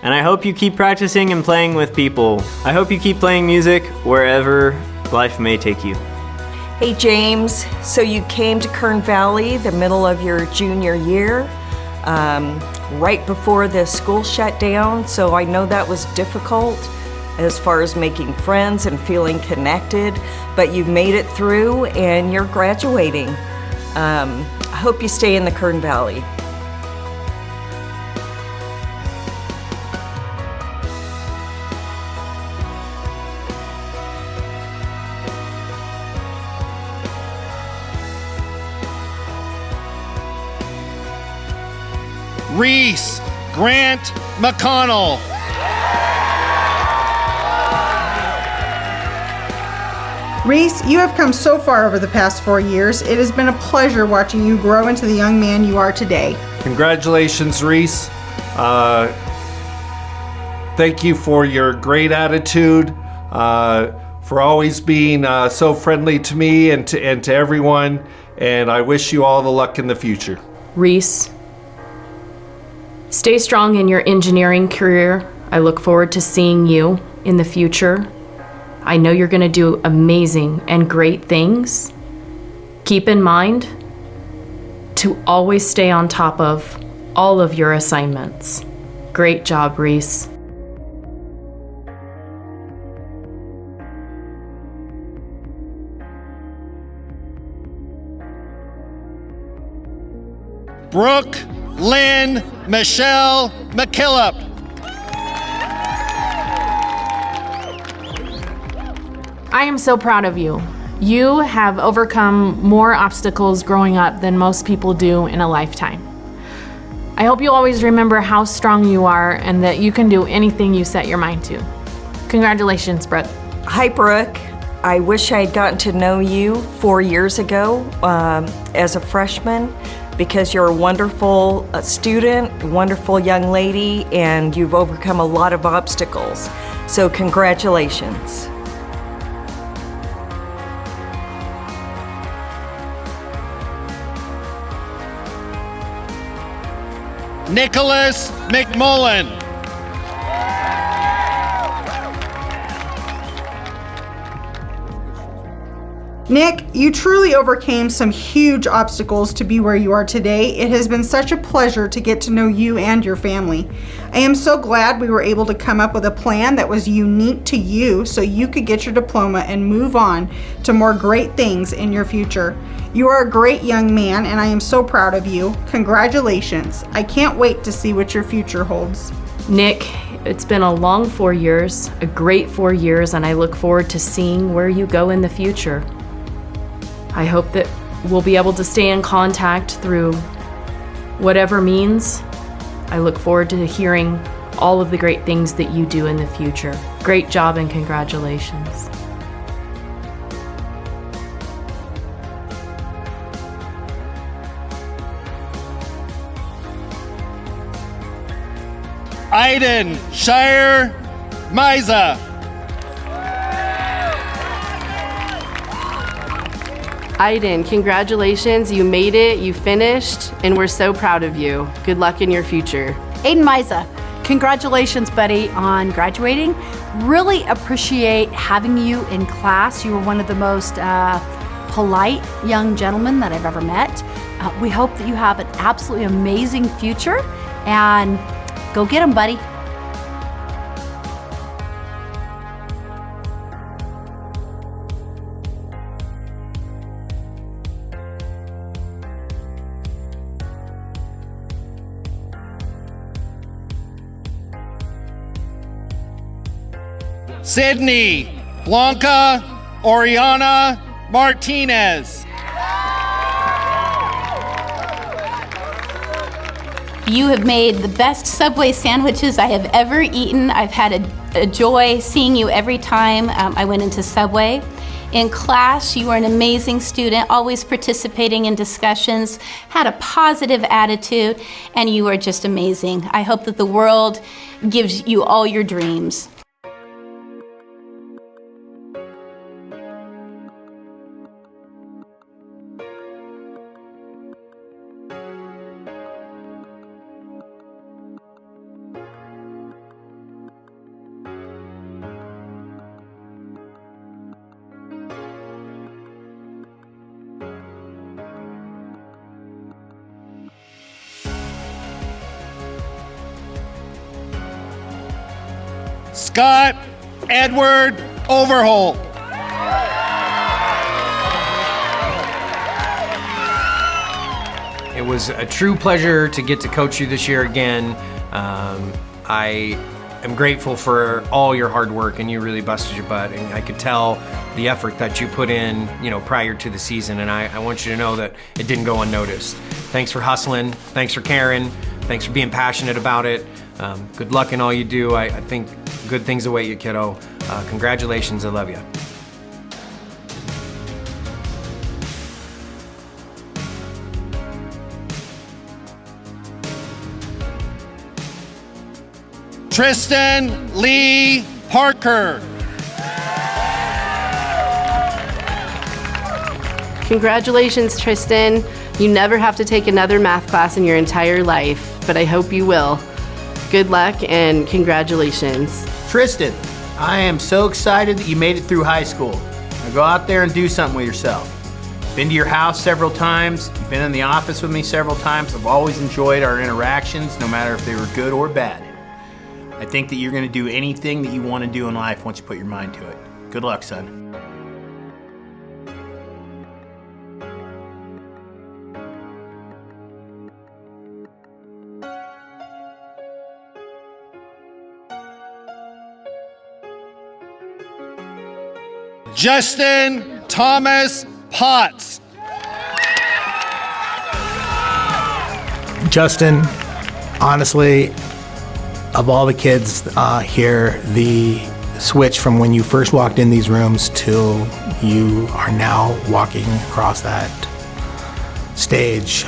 [SPEAKER 17] And I hope you keep practicing and playing with people. I hope you keep playing music wherever life may take you.
[SPEAKER 3] Hey James, so you came to Kern Valley the middle of your junior year, right before the school shut down, so I know that was difficult as far as making friends and feeling connected, but you've made it through and you're graduating. I hope you stay in the Kern Valley.
[SPEAKER 9] Reese Grant McConnell.
[SPEAKER 10] Reese, you have come so far over the past 4 years. It has been a pleasure watching you grow into the young man you are today.
[SPEAKER 12] Congratulations, Reese. Thank you for your great attitude, for always being so friendly to me and to everyone, and I wish you all the luck in the future.
[SPEAKER 15] Reese, stay strong in your engineering career. I look forward to seeing you in the future. I know you're going to do amazing and great things. Keep in mind to always stay on top of all of your assignments. Great job, Reese.
[SPEAKER 9] Brooke Lynn Michelle McKillop.
[SPEAKER 15] I am so proud of you. You have overcome more obstacles growing up than most people do in a lifetime. I hope you always remember how strong you are and that you can do anything you set your mind to. Congratulations, Brooke.
[SPEAKER 3] Hi, Brooke. I wish I had gotten to know you 4 years ago as a freshman, because you're a wonderful student, wonderful young lady, and you've overcome a lot of obstacles. So congratulations.
[SPEAKER 9] Nicholas McMullen.
[SPEAKER 10] Nick, you truly overcame some huge obstacles to be where you are today. It has been such a pleasure to get to know you and your family. I am so glad we were able to come up with a plan that was unique to you so you could get your diploma and move on to more great things in your future. You are a great young man and I am so proud of you. Congratulations. I can't wait to see what your future holds.
[SPEAKER 15] Nick, it's been a long 4 years, a great 4 years, and I look forward to seeing where you go in the future. I hope that we'll be able to stay in contact through whatever means. I look forward to hearing all of the great things that you do in the future. Great job and congratulations.
[SPEAKER 9] Aiden Shire Miza.
[SPEAKER 8] Aiden, congratulations. You made it, you finished, and we're so proud of you. Good luck in your future.
[SPEAKER 4] Aiden Miza, congratulations, buddy, on graduating. Really appreciate having you in class. You were one of the most polite young gentlemen that I've ever met. We hope that you have an absolutely amazing future, and go get 'em, buddy.
[SPEAKER 9] Sydney Blanca Oriana Martinez.
[SPEAKER 11] You have made the best Subway sandwiches I have ever eaten. I've had a joy seeing you every time I went into Subway. In class, you were an amazing student, always participating in discussions, had a positive attitude, and you are just amazing. I hope that the world gives you all your dreams.
[SPEAKER 9] Scott Edward Overholt.
[SPEAKER 13] It was a true pleasure to get to coach you this year again. I am grateful for all your hard work, and you really busted your butt, and I could tell the effort that you put in, prior to the season, and I want you to know that it didn't go unnoticed. Thanks for hustling, thanks for caring, thanks for being passionate about it. Good luck in all you do. I think good things await you, kiddo. Congratulations, I love you.
[SPEAKER 9] Tristan Lee Parker.
[SPEAKER 8] Congratulations, Tristan. You never have to take another math class in your entire life, but I hope you will. Good luck and congratulations.
[SPEAKER 26] Tristan, I am so excited that you made it through high school. Now go out there and do something with yourself. Been to your house several times. You've been in the office with me several times. I've always enjoyed our interactions, no matter if they were good or bad. I think that you're going to do anything that you want to do in life once you put your mind to it. Good luck, son.
[SPEAKER 9] Justin Thomas Potts.
[SPEAKER 1] Justin, honestly, of all the kids here, the switch from when you first walked in these rooms till you are now walking across that stage,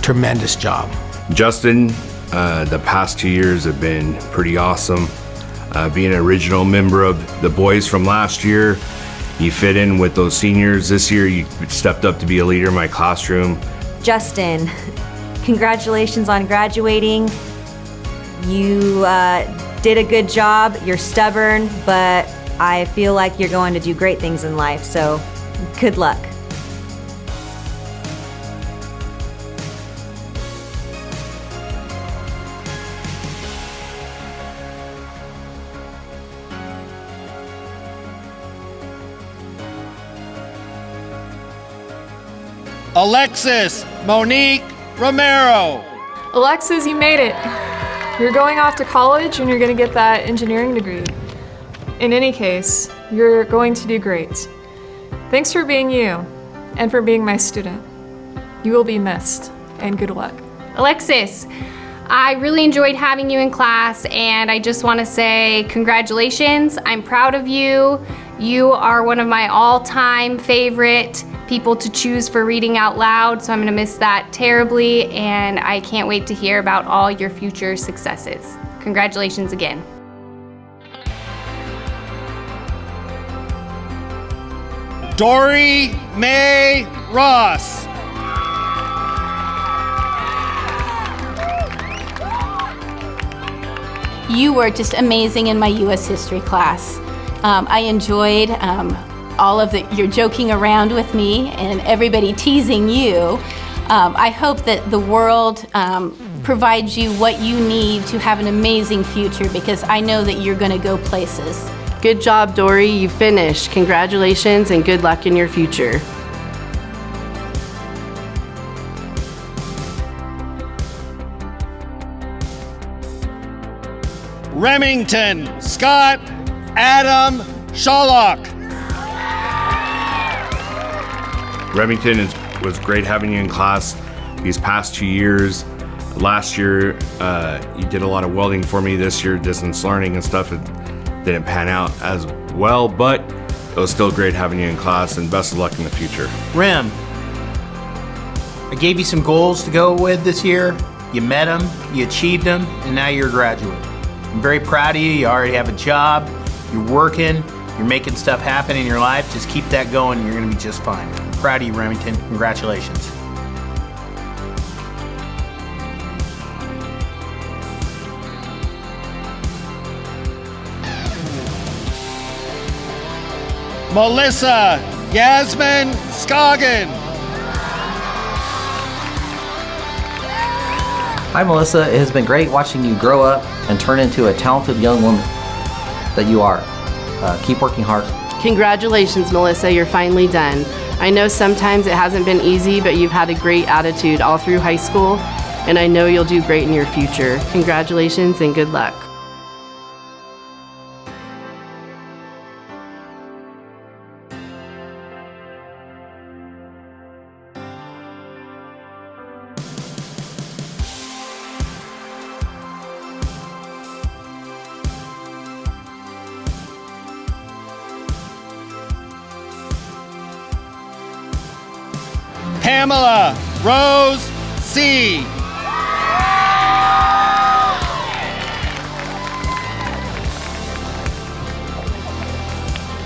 [SPEAKER 1] tremendous job.
[SPEAKER 6] Justin, the past 2 years have been pretty awesome. Being an original member of the boys from last year, you fit in with those seniors. This year, you stepped up to be a leader in my classroom.
[SPEAKER 14] Justin, congratulations on graduating. You did a good job. You're stubborn, but I feel like you're going to do great things in life, so good luck.
[SPEAKER 9] Alexis Monique Romero.
[SPEAKER 2] Alexis, you made it. You're going off to college and you're going to get that engineering degree. In any case, you're going to do great. Thanks for being you and for being my student. You will be missed, and good luck.
[SPEAKER 18] Alexis, I really enjoyed having you in class, and I just want to say congratulations. I'm proud of you. You are one of my all-time favorite people to choose for reading out loud, so I'm going to miss that terribly, and I can't wait to hear about all your future successes. Congratulations again.
[SPEAKER 9] Dory Mae Ross.
[SPEAKER 11] You were just amazing in my U.S. history class. I enjoyed all of your joking around with me and everybody teasing you. I hope that the world provides you what you need to have an amazing future, because I know that you're going to go places.
[SPEAKER 8] Good job, Dory. You finished. Congratulations and good luck in your future.
[SPEAKER 9] Remington Scott Adam Shallock.
[SPEAKER 6] Remington was great having you in class these past 2 years. Last year, you did a lot of welding for me. This year, distance learning and stuff, it didn't pan out as well, but it was still great having you in class, and best of luck in the future.
[SPEAKER 26] Rem, I gave you some goals to go with this year. You met them, you achieved them, and now you're a graduate. I'm very proud of you. You already have a job, you're working, you're making stuff happen in your life. Just keep that going and you're gonna be just fine. I'm proud of you, Remington. Congratulations.
[SPEAKER 9] Melissa Yasmin Scoggin.
[SPEAKER 22] Hi, Melissa. It has been great watching you grow up and turn into a talented young woman that you are. Keep working hard.
[SPEAKER 8] Congratulations, Melissa. You're finally done. I know sometimes it hasn't been easy, but you've had a great attitude all through high school, and I know you'll do great in your future. Congratulations and good luck.
[SPEAKER 9] Pamela Rose C.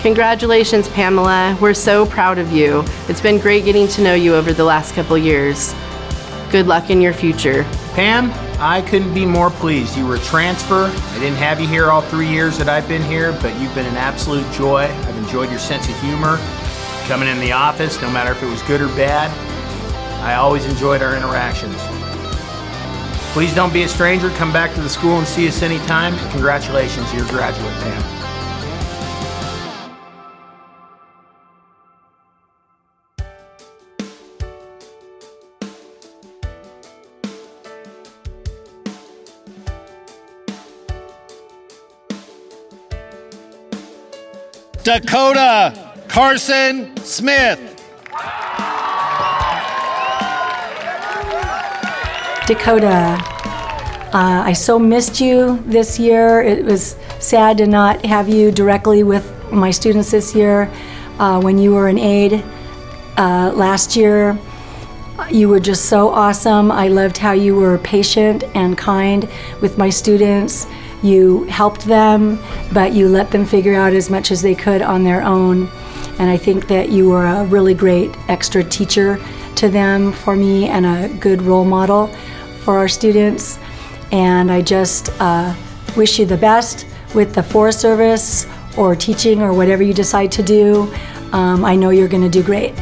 [SPEAKER 8] Congratulations, Pamela. We're so proud of you. It's been great getting to know you over the last couple years. Good luck in your future.
[SPEAKER 26] Pam, I couldn't be more pleased. You were a transfer. I didn't have you here all 3 years that I've been here, but you've been an absolute joy. I've enjoyed your sense of humor, coming in the office, no matter if it was good or bad. I always enjoyed our interactions. Please don't be a stranger. Come back to the school and see us anytime. Congratulations, you're a graduate, Pam.
[SPEAKER 9] Dakota Carson Smith.
[SPEAKER 5] Dakota, I so missed you this year. It was sad to not have you directly with my students this year. When you were an aide last year, you were just so awesome. I loved how you were patient and kind with my students. You helped them, but you let them figure out as much as they could on their own. And I think that you were a really great extra teacher to them for me and a good role model for our students. And I just wish you the best with the Forest Service or teaching or whatever you decide to do. I know you're going to do great.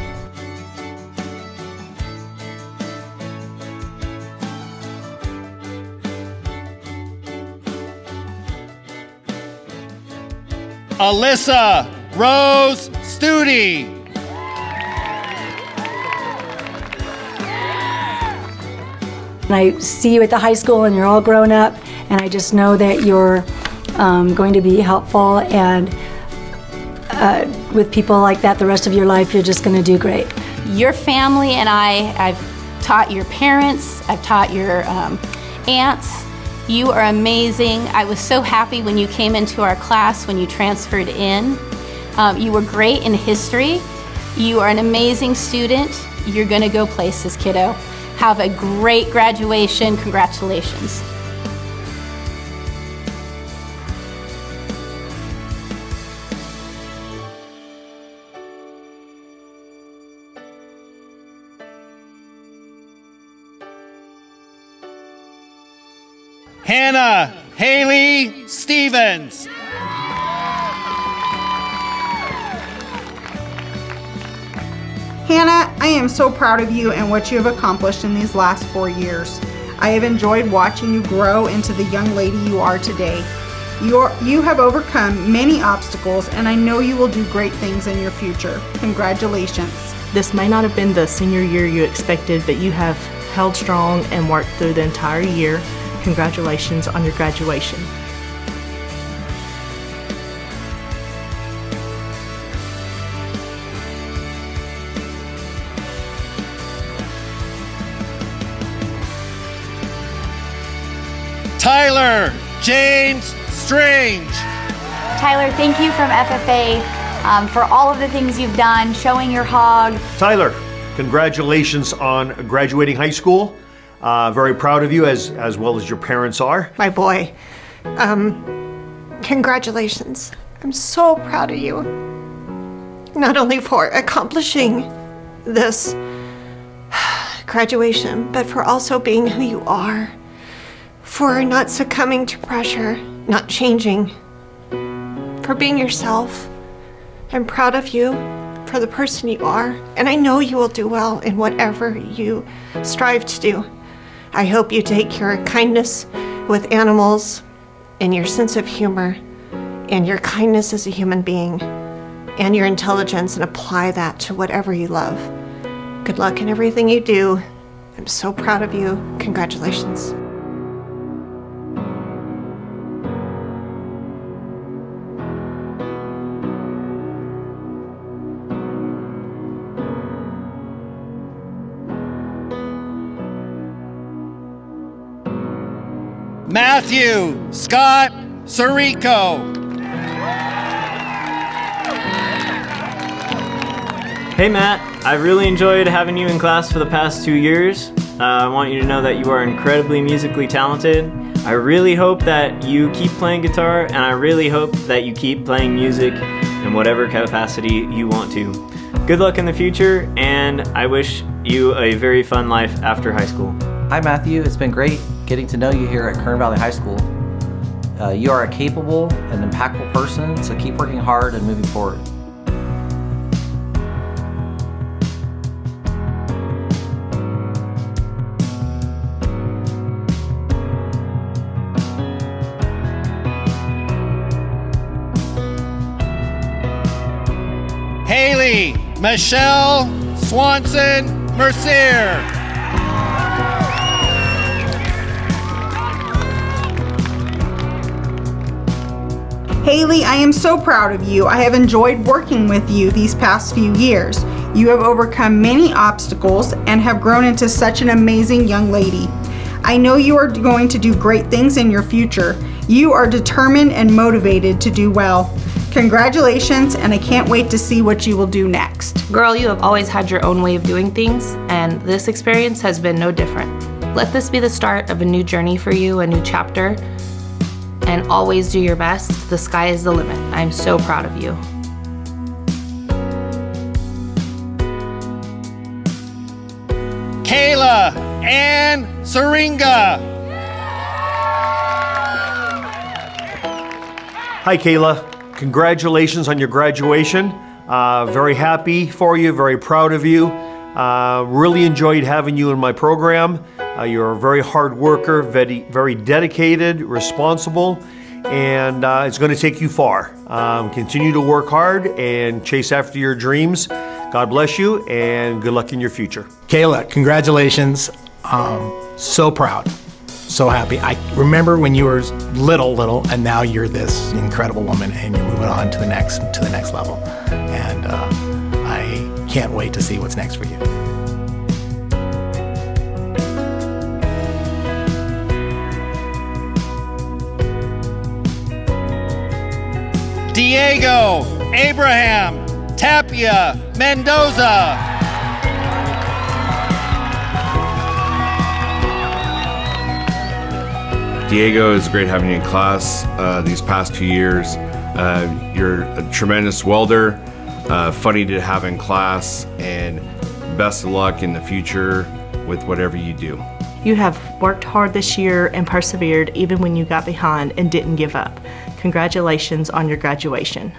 [SPEAKER 9] Alyssa Rose Studi.
[SPEAKER 5] And I see you at the high school and you're all grown up, and I just know that you're going to be helpful, and with people like that the rest of your life, you're just going to do great.
[SPEAKER 11] Your family and I've taught your parents, I've taught your aunts. You are amazing. I was so happy when you came into our class, when you transferred in. You were great in history. You are an amazing student. You're gonna go places, kiddo. Have a great graduation. Congratulations.
[SPEAKER 9] Hannah Haley Stevens.
[SPEAKER 10] Hannah, I am so proud of you and what you have accomplished in these last 4 years. I have enjoyed watching you grow into the young lady you are today. You have overcome many obstacles, and I know you will do great things in your future. Congratulations.
[SPEAKER 15] This may not have been the senior year you expected, but you have held strong and worked through the entire year. Congratulations on your graduation.
[SPEAKER 9] Tyler James Strange.
[SPEAKER 7] Tyler, thank you from FFA for all of the things you've done, showing your hog.
[SPEAKER 19] Tyler, congratulations on graduating high school. Very proud of you, as well as your parents are.
[SPEAKER 20] My boy, congratulations. I'm so proud of you. Not only for accomplishing this graduation, but for also being who you are. For not succumbing to pressure, not changing. For being yourself. I'm proud of you for the person you are, and I know you will do well in whatever you strive to do. I hope you take your kindness with animals and your sense of humor and your kindness as a human being and your intelligence and apply that to whatever you love. Good luck in everything you do. I'm so proud of you. Congratulations.
[SPEAKER 9] Matthew Scott Sirico.
[SPEAKER 17] Hey Matt, I've really enjoyed having you in class for the past 2 years. I want you to know that you are incredibly musically talented. I really hope that you keep playing guitar, and I really hope that you keep playing music in whatever capacity you want to. Good luck in the future, and I wish you a very fun life after high school.
[SPEAKER 22] Hi Matthew, it's been great getting to know you here at Kern Valley High School. You are a capable and impactful person, so keep working hard and moving forward.
[SPEAKER 9] Haley Michelle Swanson Mercier.
[SPEAKER 10] Haley, I am so proud of you. I have enjoyed working with you these past few years. You have overcome many obstacles and have grown into such an amazing young lady. I know you are going to do great things in your future. You are determined and motivated to do well. Congratulations, and I can't wait to see what you will do next.
[SPEAKER 12] Girl, you have always had your own way of doing things, and this experience has been no different. Let this be the start of a new journey for you, a new chapter, and always do your best. The sky is the limit. I'm so proud of you.
[SPEAKER 9] Kayla Ann Syringa.
[SPEAKER 19] Hi, Kayla. Congratulations on your graduation. Very happy for you, very proud of you. Really enjoyed having you in my program. You're a very hard worker, very dedicated, responsible, and it's going to take you far. Continue to work hard and chase after your dreams. God bless you, and good luck in your future.
[SPEAKER 1] Kayla, congratulations. So proud, so happy. I remember when you were little, and now you're this incredible woman, and you're moving on to the next level. And I can't wait to see what's next for you.
[SPEAKER 9] Diego Abraham Tapia Mendoza.
[SPEAKER 6] Diego, it's great having you in class these past 2 years. You're a tremendous welder, funny to have in class, and best of luck in the future with whatever you do.
[SPEAKER 16] You have worked hard this year and persevered even when you got behind and didn't give up. Congratulations on your graduation.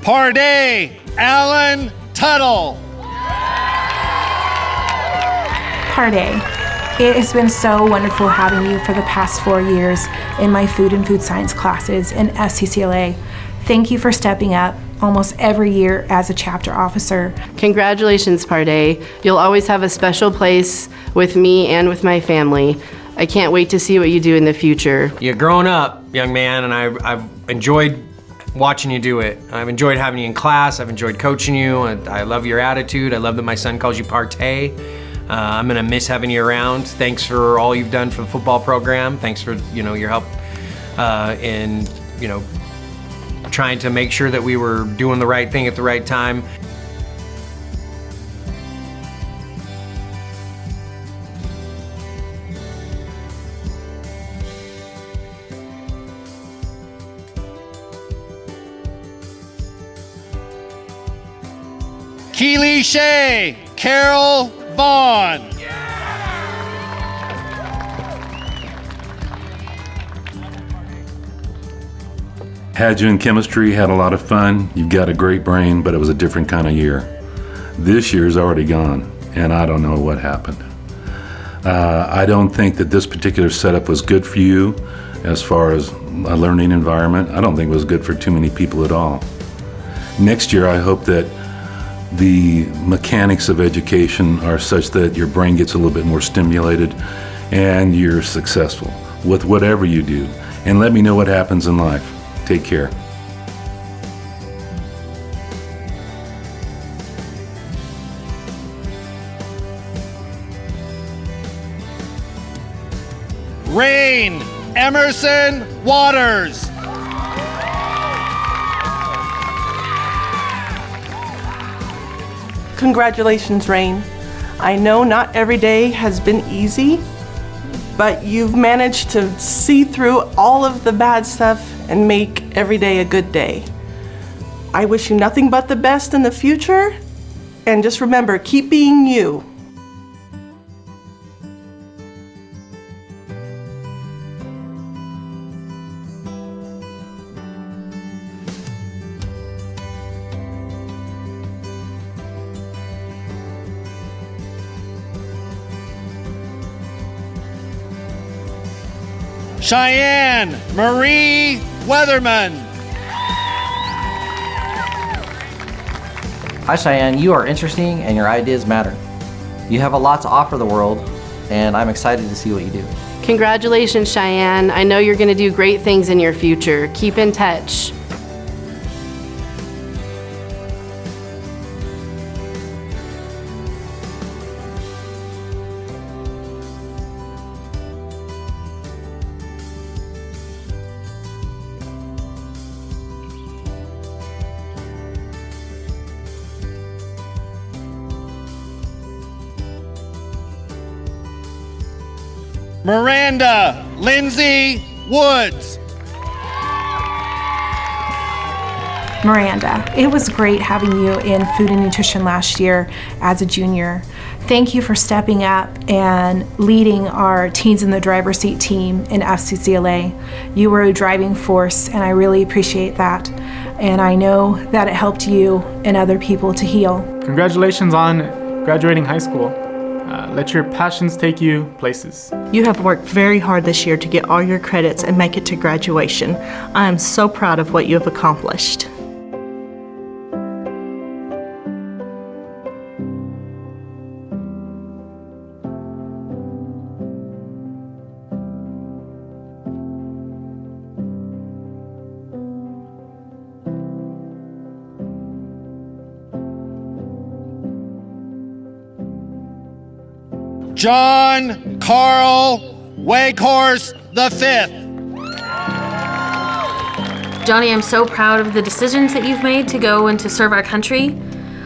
[SPEAKER 9] Parday Allen Tuttle.
[SPEAKER 21] Parday, it has been so wonderful having you for the past 4 years in my food and food science classes in SCCLA. Thank you for stepping up almost every year as a chapter officer.
[SPEAKER 8] Congratulations, Parday. You'll always have a special place with me and with my family. I can't wait to see what you do in the future.
[SPEAKER 13] You're growing up, young man, and I've enjoyed watching you do it. I've enjoyed having you in class. I've enjoyed coaching you. I love your attitude. I love that my son calls you Partay. I'm gonna miss having you around. Thanks for all you've done for the football program. Thanks for your help in trying to make sure that we were doing the right thing at the right time.
[SPEAKER 9] Keely Shea Carol Vaughn.
[SPEAKER 23] Had you in chemistry, had a lot of fun. You've got a great brain, but it was a different kind of year. This year's already gone, and I don't know what happened. I don't think that this particular setup was good for you as far as a learning environment. I don't think it was good for too many people at all. Next year, I hope that the mechanics of education are such that your brain gets a little bit more stimulated and you're successful with whatever you do. And let me know what happens in life. Take care.
[SPEAKER 9] Rain Emerson Waters.
[SPEAKER 24] Congratulations, Rain. I know not every day has been easy, but you've managed to see through all of the bad stuff and make every day a good day. I wish you nothing but the best in the future, and just remember, keep being you.
[SPEAKER 9] Cheyenne Marie Weatherman.
[SPEAKER 22] Hi Cheyenne, you are interesting and your ideas matter. You have a lot to offer the world, and I'm excited to see what you do.
[SPEAKER 8] Congratulations, Cheyenne. I know you're going to do great things in your future. Keep in touch.
[SPEAKER 9] Miranda Lindsay Woods.
[SPEAKER 21] Miranda, it was great having you in food and nutrition last year as a junior. Thank you for stepping up and leading our Teens in the Driver's Seat team in FCCLA. You were a driving force, and I really appreciate that. And I know that it helped you and other people to heal.
[SPEAKER 2] Congratulations on graduating high school. Let your passions take you places.
[SPEAKER 16] You have worked very hard this year to get all your credits and make it to graduation. I am so proud of what you have accomplished.
[SPEAKER 9] John Carl Wakehorse V.
[SPEAKER 12] Johnny, I'm so proud of the decisions that you've made to go and to serve our country.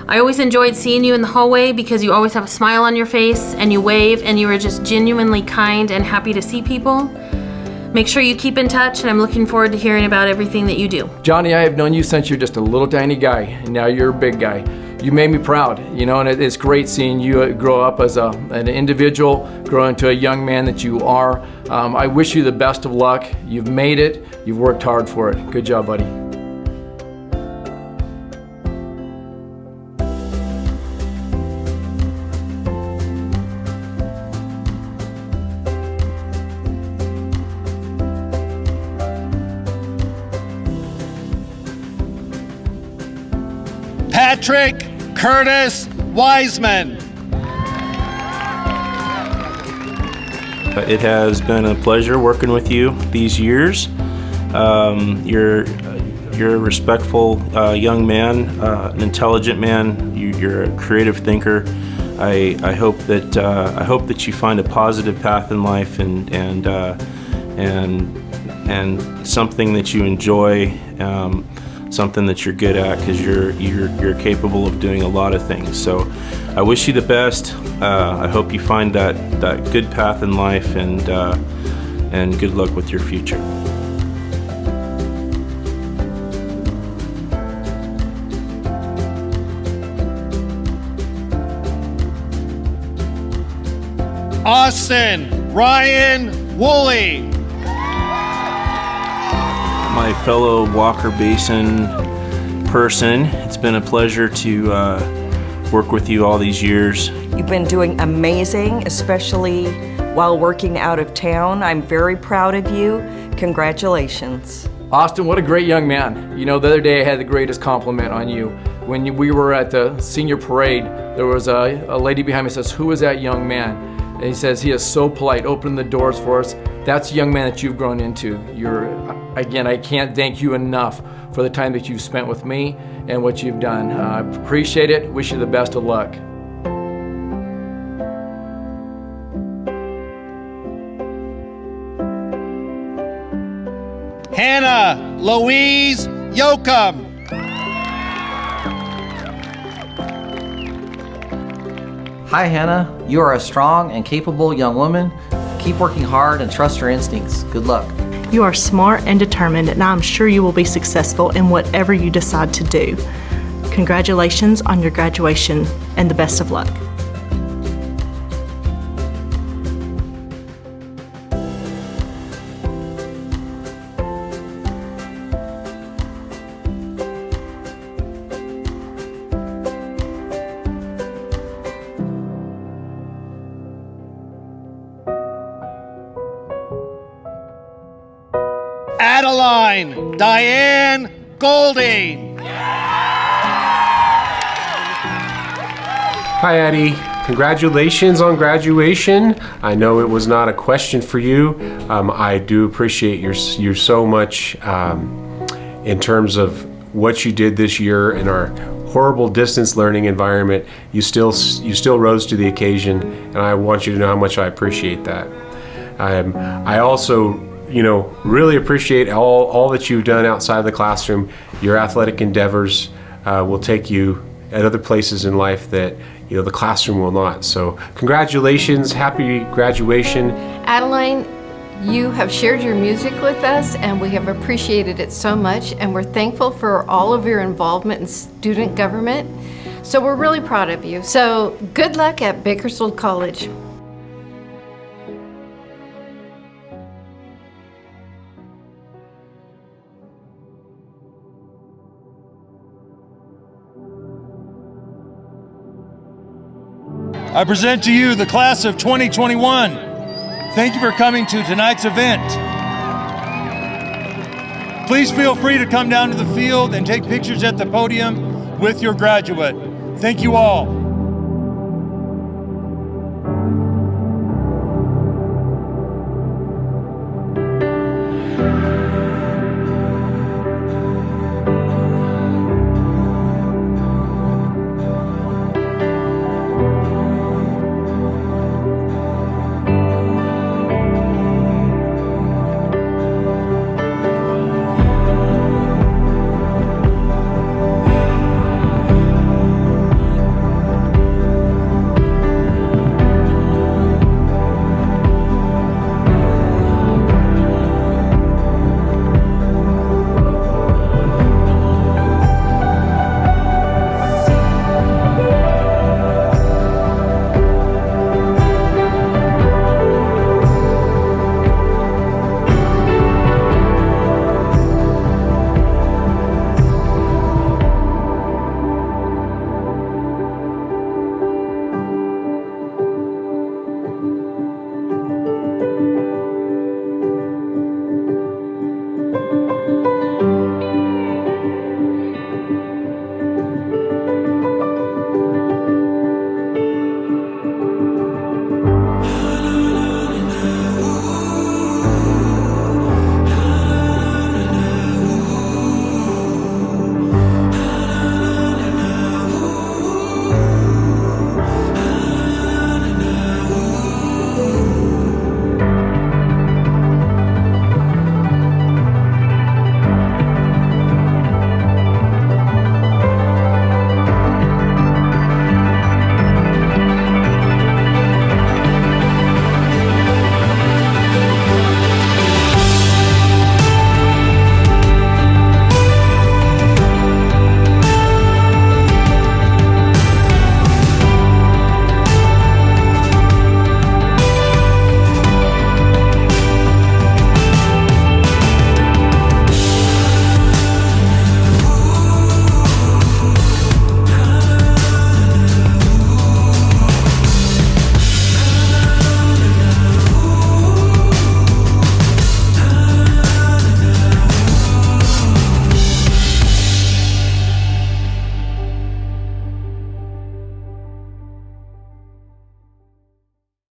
[SPEAKER 12] I always enjoyed seeing you in the hallway because you always have a smile on your face and you wave and you are just genuinely kind and happy to see people. Make sure you keep in touch, and I'm looking forward to hearing about everything that you do.
[SPEAKER 3] Johnny, I have known you since you're just a little tiny guy, and now you're a big guy. You made me proud, and it's great seeing you grow up as an individual, grow into a young man that you are. I wish you the best of luck. You've made it. You've worked hard for it. Good job, buddy.
[SPEAKER 9] Patrick Curtis Wiseman.
[SPEAKER 4] It has been a pleasure working with you these years. You're a respectful young man, an intelligent man. You're a creative thinker. I hope that you find a positive path in life and something that you enjoy. Something that you're good at, because you're capable of doing a lot of things. So I wish you the best. I hope you find that good path in life, and good luck with your future.
[SPEAKER 9] Austin Ryan Woolley.
[SPEAKER 4] My fellow Walker Basin person, it's been a pleasure to work with you all these years.
[SPEAKER 14] You've been doing amazing, especially while working out of town. I'm very proud of you. Congratulations.
[SPEAKER 3] Austin, what a great young man. The other day I had the greatest compliment on you. When we were at the senior parade, there was a lady behind me says, "Who is that young man?" And he says, "He is so polite, opening the doors for us." That's the young man that you've grown into. Again, I can't thank you enough for the time that you've spent with me and what you've done. I appreciate it. Wish you the best of luck.
[SPEAKER 9] Hannah Louise Yoakum.
[SPEAKER 22] Hi Hannah, you are a strong and capable young woman. Keep working hard and trust your instincts. Good luck.
[SPEAKER 16] You are smart and determined, and I'm sure you will be successful in whatever you decide to do. Congratulations on your graduation, and the best of luck. Adeline
[SPEAKER 9] Diane Golding.
[SPEAKER 5] Hi, Addie. Congratulations on graduation. I know it was not a question for you. I do appreciate you so much in terms of what you did this year in our horrible distance learning environment. You still rose to the occasion, and I want you to know how much I appreciate that. I also, really appreciate all that you've done outside the classroom. Your athletic endeavors will take you at other places in life that the classroom will not. So congratulations, happy graduation.
[SPEAKER 11] Adeline, you have shared your music with us and we have appreciated it so much, and we're thankful for all of your involvement in student government. So we're really proud of you. So good luck at Bakersfield College.
[SPEAKER 15] I present to you the class of 2021. Thank you for coming to tonight's event. Please feel free to come down to the field and take pictures at the podium with your graduate. Thank you all.